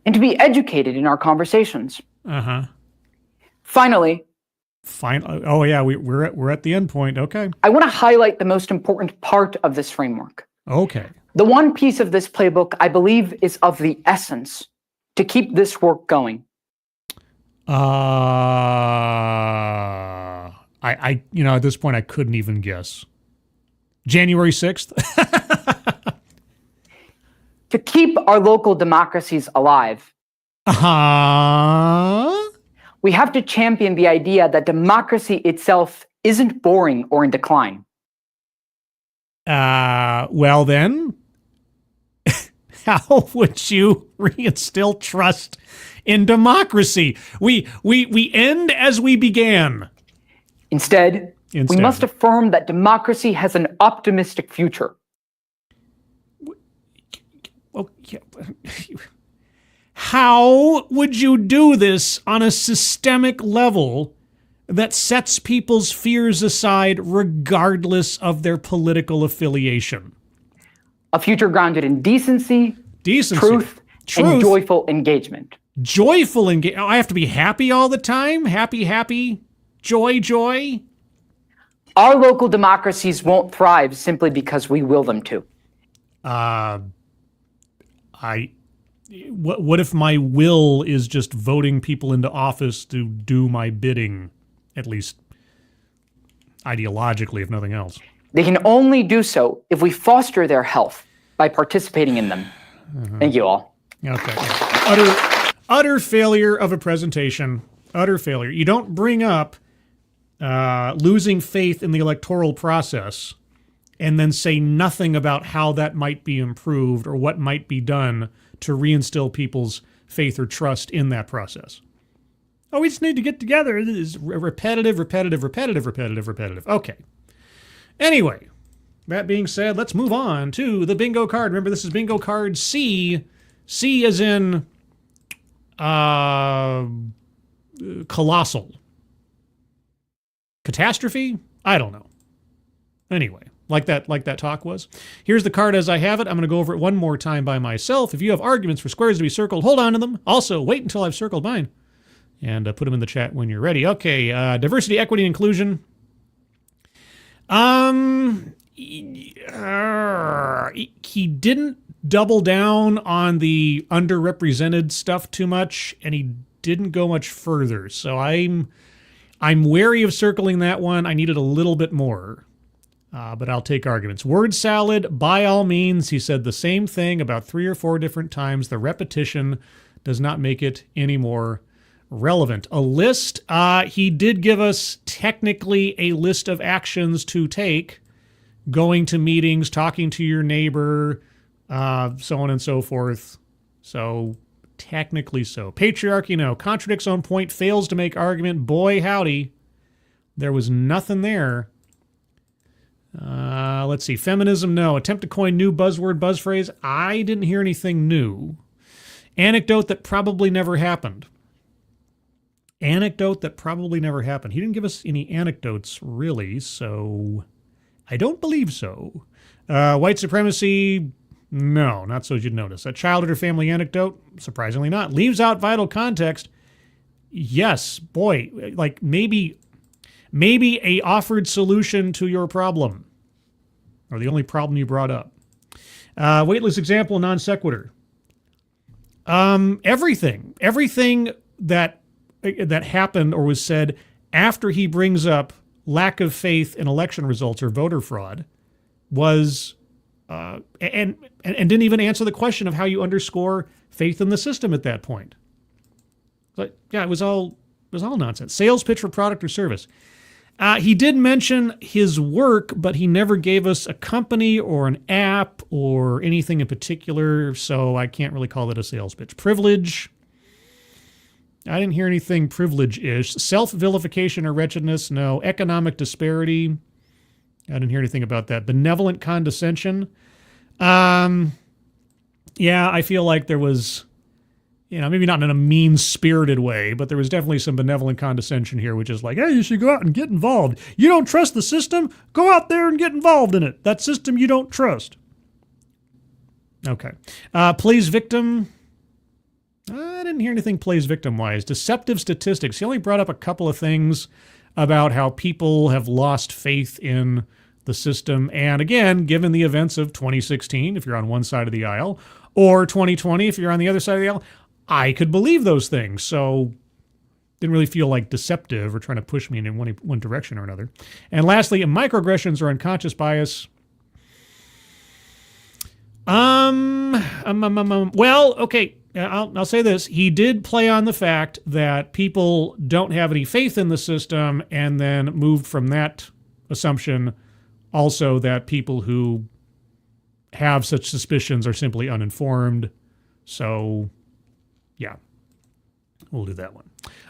And to be educated in our conversations. Finally. Oh, yeah, we're at the end point. Okay. I want to highlight the most important part of this framework. Okay. The one piece of this playbook I believe is of the essence to keep this work going. At this point, I couldn't even guess. January 6th? To keep our local democracies alive, we have to champion the idea that democracy itself isn't boring or in decline. Well then, how would you reinstill trust in democracy? We end as we began. Instead, we must affirm that democracy has an optimistic future. How would you do this on a systemic level that sets people's fears aside regardless of their political affiliation? A future grounded in decency, truth, and joyful engagement. Joyful engagement? I have to be happy all the time? Happy, joy? Our local democracies won't thrive simply because we will them to. What if my will is just voting people into office to do my bidding, at least ideologically, if nothing else? They can only do so if we foster their health by participating in them. Thank you all. Okay. Utter failure of a presentation. Utter failure. You don't bring up losing faith in the electoral process and then say nothing about how that might be improved or what might be done to reinstill people's faith or trust in that process. Oh, we just need to get together. It is repetitive. Okay. Anyway, that being said, let's move on to the bingo card. Remember, this is bingo card C. C as in colossal. Catastrophe? I don't know. Anyway, like that talk was. Here's the card as I have it. I'm going to go over it one more time by myself. If you have arguments for squares to be circled, hold on to them. Also, wait until I've circled mine. And put them in the chat when you're ready. Okay, diversity, equity, inclusion. He didn't double down on the underrepresented stuff too much, and he didn't go much further. So I'm wary of circling that one. I needed a little bit more, but I'll take arguments. Word salad, by all means. He said the same thing about 3 or 4 different times. The repetition does not make it any more relevant. A list, he did give us technically a list of actions to take. Going to meetings, talking to your neighbor, so on and so forth. So technically so. Patriarchy, no. Contradicts own point, fails to make argument. Boy, howdy. There was nothing there. Let's see. Feminism, no. Attempt to coin new buzzword, buzzphrase. I didn't hear anything new. Anecdote that probably never happened. Anecdote that probably never happened. He didn't give us any anecdotes, really, so I don't believe so. White supremacy, no, not so you'd notice. A childhood or family anecdote, surprisingly not. Leaves out vital context. Yes, boy, like maybe a offered solution to your problem, or the only problem you brought up. Weightless example, non sequitur. Everything that happened or was said after he brings up lack of faith in election results or voter fraud was and didn't even answer the question of how you underscore faith in the system at that point. But yeah, it was all nonsense. Sales pitch for product or service. He did mention his work, but he never gave us a company or an app or anything in particular, so I can't really call it a sales pitch. Privilege. I didn't hear anything privilege-ish. Self-vilification or wretchedness, no. Economic disparity, I didn't hear anything about that. Benevolent condescension. Yeah, I feel like there was, maybe not in a mean-spirited way, but there was definitely some benevolent condescension here, which is like, hey, you should go out and get involved. You don't trust the system? Go out there and get involved in it. That system you don't trust. Okay. Plays victim. I didn't hear anything plays victim-wise. Deceptive statistics. He only brought up a couple of things about how people have lost faith in the system. And again, given the events of 2016, if you're on one side of the aisle, or 2020, if you're on the other side of the aisle, I could believe those things. So didn't really feel like deceptive or trying to push me in one direction or another. And lastly, microaggressions or unconscious bias. Well, okay. I'll say this. He did play on the fact that people don't have any faith in the system and then moved from that assumption also that people who have such suspicions are simply uninformed. So, yeah, we'll do that one.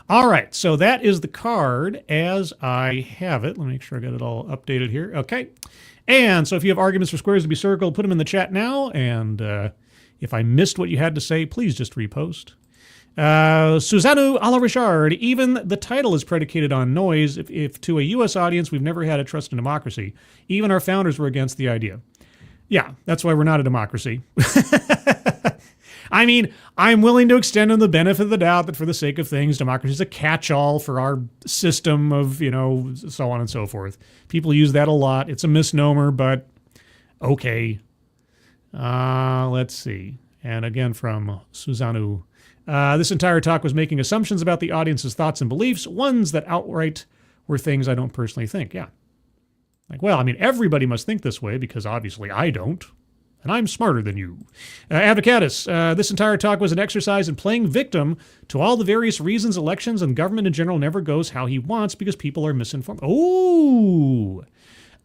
All right, so that is the card as I have it. Let me make sure I got it all updated here. Okay, and so if you have arguments for squares to be circled, put them in the chat now, and if I missed what you had to say, please just repost. Susanne a la Richard, even the title is predicated on noise. If to a U.S. audience, we've never had a trust in democracy. Even our founders were against the idea. Yeah, that's why we're not a democracy. I mean, I'm willing to extend them the benefit of the doubt that for the sake of things, democracy is a catch-all for our system of, so on and so forth. People use that a lot. It's a misnomer, but okay. Let's see. And again from Susanne. This entire talk was making assumptions about the audience's thoughts and beliefs, ones that outright were things I don't personally think. Yeah. Like, well, I mean, everybody must think this way because obviously I don't. And I'm smarter than you. Avocatus, this entire talk was an exercise in playing victim to all the various reasons elections and government in general never goes how he wants because people are misinformed.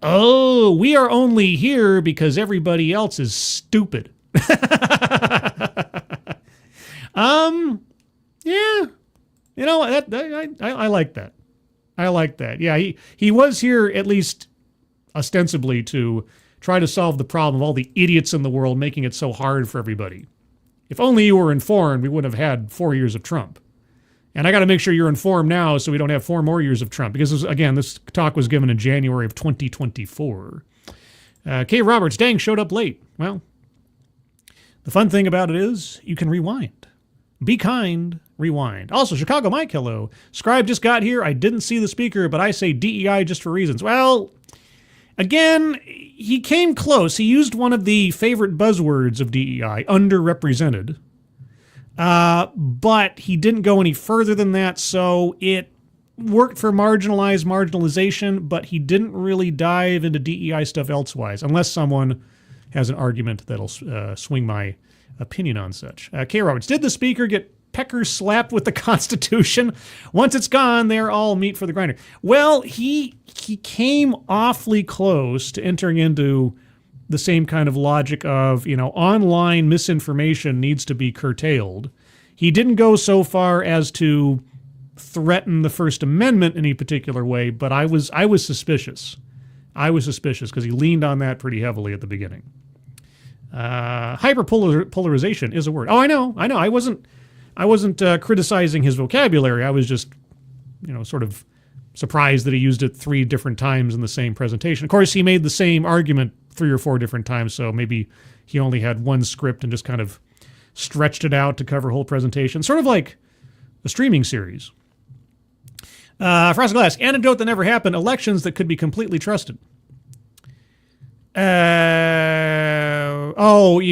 Oh, we are only here because everybody else is stupid. Yeah, I like that. I like that. Yeah, he was here at least ostensibly to try to solve the problem of all the idiots in the world making it so hard for everybody. If only you were informed, we wouldn't have had 4 years of Trump. And I got to make sure you're informed now so we don't have 4 more years of Trump. Because, again, this talk was given in January of 2024. K. Roberts, dang, showed up late. Well, the fun thing about it is you can rewind. Be kind, rewind. Also, Chicago Mike, hello. Scribe just got here. I didn't see the speaker, but I say DEI just for reasons. Well, again, he came close. He used one of the favorite buzzwords of DEI, underrepresented. But he didn't go any further than that, so it worked for marginalization, but he didn't really dive into DEI stuff elsewise, unless someone has an argument that'll swing my opinion on such. K. Roberts, did the speaker get pecker slapped with the Constitution? Once it's gone, they're all meat for the grinder. Well, he came awfully close to entering into the same kind of logic of, online misinformation needs to be curtailed. He didn't go so far as to threaten the First Amendment in any particular way, but I was suspicious. I was suspicious because he leaned on that pretty heavily at the beginning. Hyperpolarization is a word. Oh, I know. I wasn't criticizing his vocabulary. I was just, sort of surprised that he used it 3 different times in the same presentation. Of course, he made the same argument 3 or 4 different times, so maybe he only had one script and just kind of stretched it out to cover whole presentation, sort of like a streaming series. Frosted Glass, anecdote that never happened, elections that could be completely trusted. You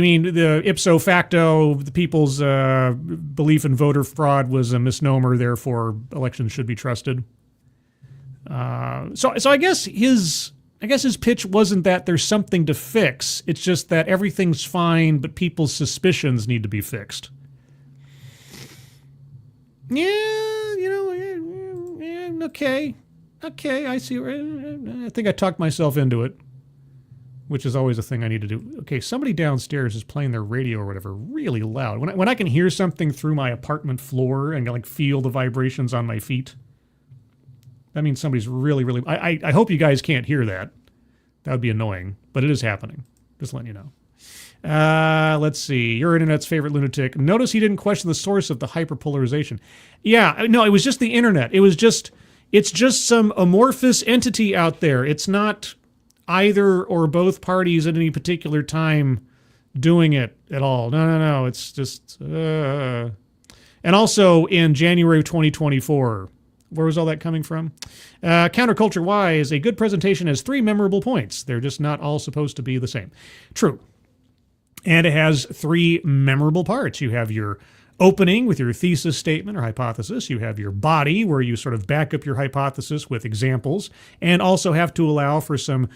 mean the ipso facto, the people's belief in voter fraud was a misnomer, therefore elections should be trusted. So I guess his pitch wasn't that there's something to fix. It's just that everything's fine, but people's suspicions need to be fixed. Okay, I see. I think I talked myself into it, which is always a thing I need to do. Okay, somebody downstairs is playing their radio or whatever really loud. When I can hear something through my apartment floor and feel the vibrations on my feet, that means somebody's really, really... I hope you guys can't hear that. That would be annoying, but it is happening. Just letting you know. Let's see. Your internet's favorite lunatic. Notice he didn't question the source of the hyperpolarization. Yeah, no, it was just the internet. It's just some amorphous entity out there. It's not either or both parties at any particular time doing it at all. No. It's just... And also in January of 2024... Where was all that coming from? Counterculture-wise, a good presentation has 3 memorable points. They're just not all supposed to be the same. True. And it has 3 memorable parts. You have your opening with your thesis statement or hypothesis. You have your body, where you sort of back up your hypothesis with examples, and also have to allow for some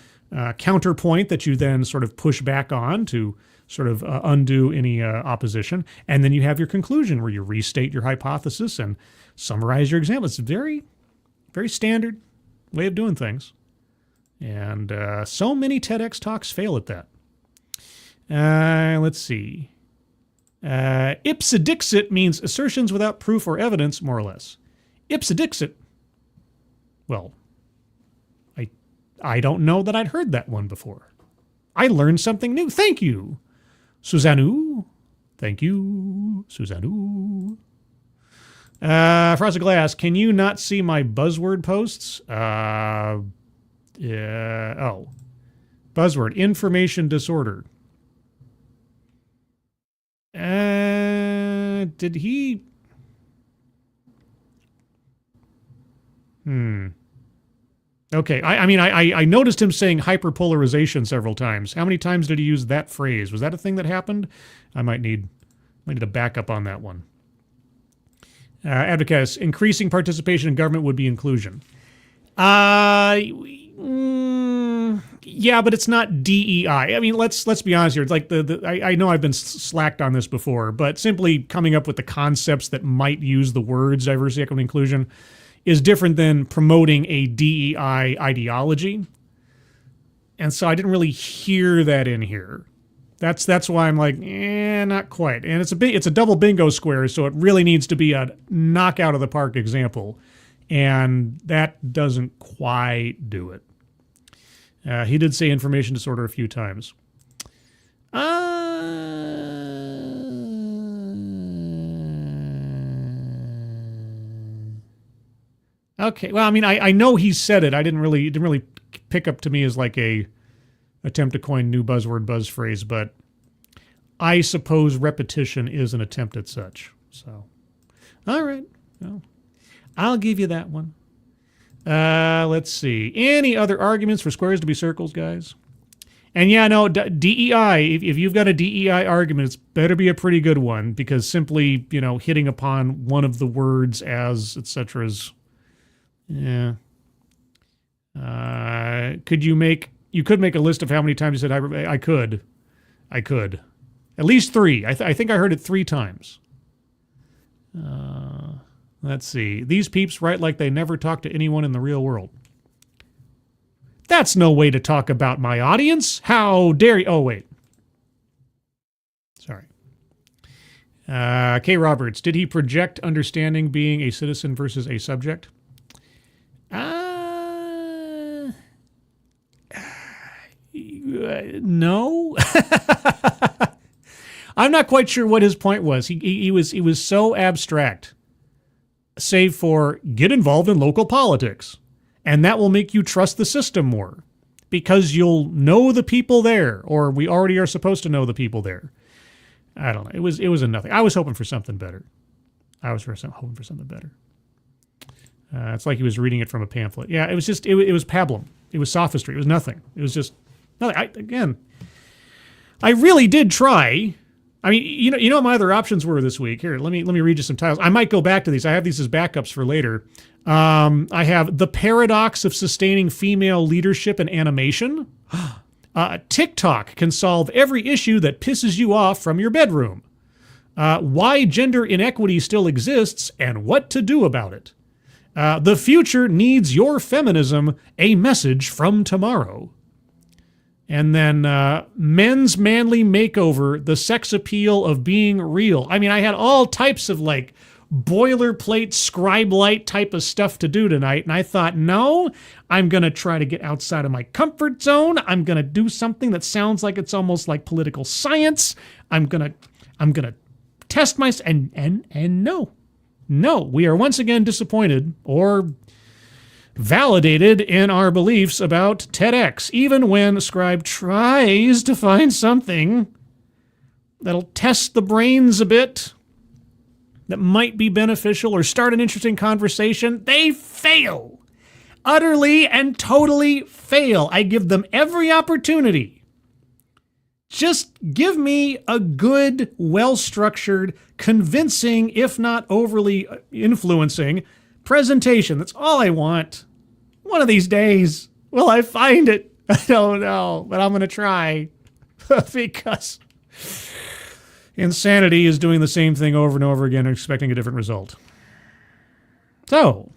counterpoint that you then sort of push back on to sort of undo any opposition. And then you have your conclusion, where you restate your hypothesis and summarize your example. It's a very, very standard way of doing things. And so many TEDx talks fail at that. Let's see. Ipsedixit means assertions without proof or evidence, more or less. Ipsedixit. Well, I don't know that I'd heard that one before. I learned something new. Thank you, Suzanne. Thank you, Suzanne. Frosted Glass, can you not see my buzzword posts? Yeah. Oh. Buzzword, information disorder. Did he... Okay, I noticed him saying hyperpolarization several times. How many times did he use that phrase? Was that a thing that happened? I might need a backup on that one. Advocates, increasing participation in government would be inclusion. Yeah, but it's not DEI. I mean, let's be honest here. It's like I know I've been slacked on this before, but simply coming up with the concepts that might use the words diversity, equity, inclusion is different than promoting a DEI ideology. And so I didn't really hear that in here. That's why I'm like, not quite. And it's a double bingo square, so it really needs to be a knockout of the park example. And that doesn't quite do it. He did say information disorder a few times. Okay. Well, I mean, I know he said it. It didn't really pick up to me as like a attempt to coin new buzzword, buzz phrase, but I suppose repetition is an attempt at such. So, all right. Well, I'll give you that one. Let's see. Any other arguments for squares to be circles, guys? And yeah, no, DEI, if you've got a DEI argument, it's better be a pretty good one, because simply, hitting upon one of the words as, etc. is, yeah. You could make a list of how many times you said I could. At least 3. I think I heard it 3 times. Let's see. These peeps write like they never talk to anyone in the real world. That's no way to talk about my audience. How dare you? Oh, wait. Sorry. K. Roberts, did he project understanding being a citizen versus a subject? No. I'm not quite sure what his point was. He was so abstract, save for get involved in local politics. And that will make you trust the system more, because you'll know the people there, or we already are supposed to know the people there. I don't know. It was a nothing. I was hoping for something better. It's like he was reading it from a pamphlet. Yeah, it was just, it was pablum. It was sophistry. It was nothing. It was just nothing. I really did try. I mean, you know what my other options were this week? Here, let me read you some titles. I might go back to these. I have these as backups for later. I have The Paradox of Sustaining Female Leadership in Animation. TikTok can solve every issue that pisses you off from your bedroom. Why gender inequity still exists and what to do about it. The future needs your feminism, a message from tomorrow. And then Men's Manly Makeover, the sex appeal of being real. I mean, I had all types of like boilerplate, scribe-lite type of stuff to do tonight. And I thought, no, I'm going to try to get outside of my comfort zone. I'm going to do something that sounds like it's almost like political science. I'm going to test myself. And no, we are once again disappointed or validated in our beliefs about TEDx, even when Scribe tries to find something that'll test the brains a bit, that might be beneficial or start an interesting conversation. They fail. Utterly and totally fail. I give them every opportunity. Just give me a good, well-structured, convincing, if not overly influencing, presentation. That's all I want. One of these days, will I find it? I don't know, but I'm going to try. Because insanity is doing the same thing over and over again and expecting a different result. So,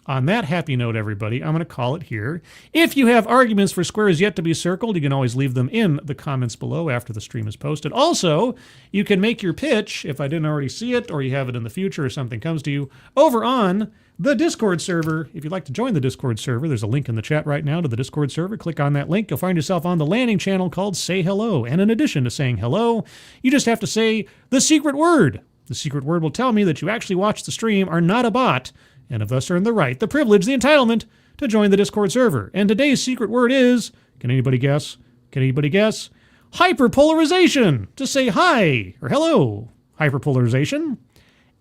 on that happy note, everybody, I'm going to call it here. If you have arguments for squares yet to be circled, you can always leave them in the comments below after the stream is posted. Also, you can make your pitch, if I didn't already see it, or you have it in the future or something comes to you, over on the Discord server. If you'd like to join the Discord server, there's a link in the chat right now to the Discord server. Click on that link. You'll find yourself on the landing channel called Say Hello. And in addition to saying hello, you just have to say the secret word. The secret word will tell me that you actually watched the stream, are not a bot, and have thus earned the right, the privilege, the entitlement to join the Discord server. And today's secret word is, can anybody guess? Hyperpolarization. Just say hi or hello, hyperpolarization,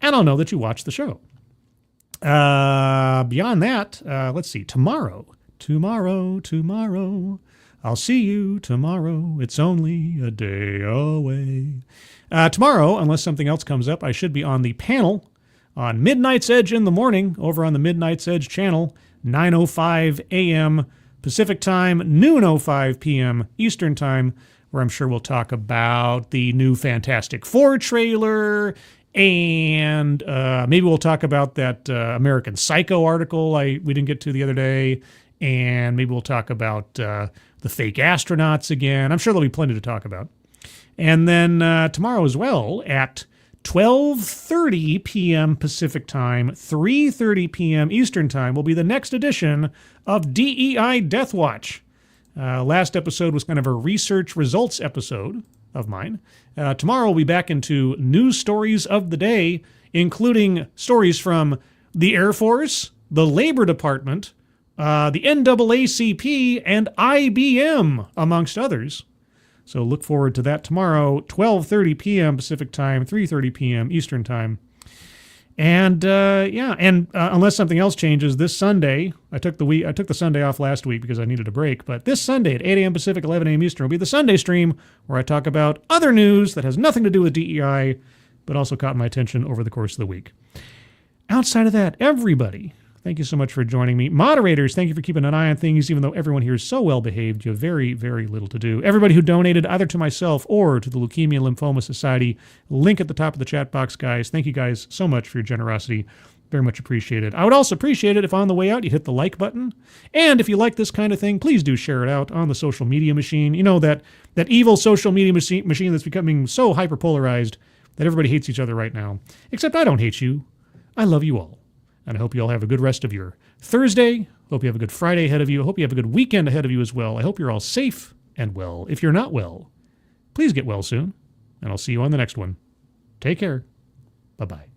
and I'll know that you watched the show. Beyond that, let's see, tomorrow. I'll see you tomorrow. It's only a day away. Tomorrow, unless something else comes up, I should be on the panel on Midnight's Edge in the morning over on the Midnight's Edge channel, 9:05 a.m. Pacific time, noon 05 p.m. Eastern time, where I'm sure we'll talk about the new Fantastic Four trailer, and maybe we'll talk about that American Psycho article we didn't get to the other day, and maybe we'll talk about the fake astronauts again. I'm sure there'll be plenty to talk about. And then tomorrow as well at 12:30 p.m. Pacific time, 3:30 p.m. Eastern time will be the next edition of DEI Death Watch. Last episode was kind of a research results episode of mine. Tomorrow we'll be back into news stories of the day, including stories from the Air Force, the Labor Department, the NAACP, and IBM, amongst others. So look forward to that tomorrow, 12:30 p.m. Pacific Time, 3:30 p.m. Eastern Time. And unless something else changes, this Sunday, I took the Sunday off last week because I needed a break, but this Sunday at 8 a.m. Pacific, 11 a.m. Eastern will be the Sunday stream where I talk about other news that has nothing to do with DEI, but also caught my attention over the course of the week. Outside of that, everybody, thank you so much for joining me. Moderators, thank you for keeping an eye on things, even though everyone here is so well behaved. You have very, very little to do. Everybody who donated either to myself or to the Leukemia Lymphoma Society, link at the top of the chat box, guys. Thank you guys so much for your generosity. Very much appreciated. I would also appreciate it if on the way out you hit the like button. And if you like this kind of thing, please do share it out on the social media machine. You know, that evil social media machine that's becoming so hyperpolarized that everybody hates each other right now. Except I don't hate you. I love you all. And I hope you all have a good rest of your Thursday. Hope you have a good Friday ahead of you. I hope you have a good weekend ahead of you as well. I hope you're all safe and well. If you're not well, please get well soon. And I'll see you on the next one. Take care. Bye-bye.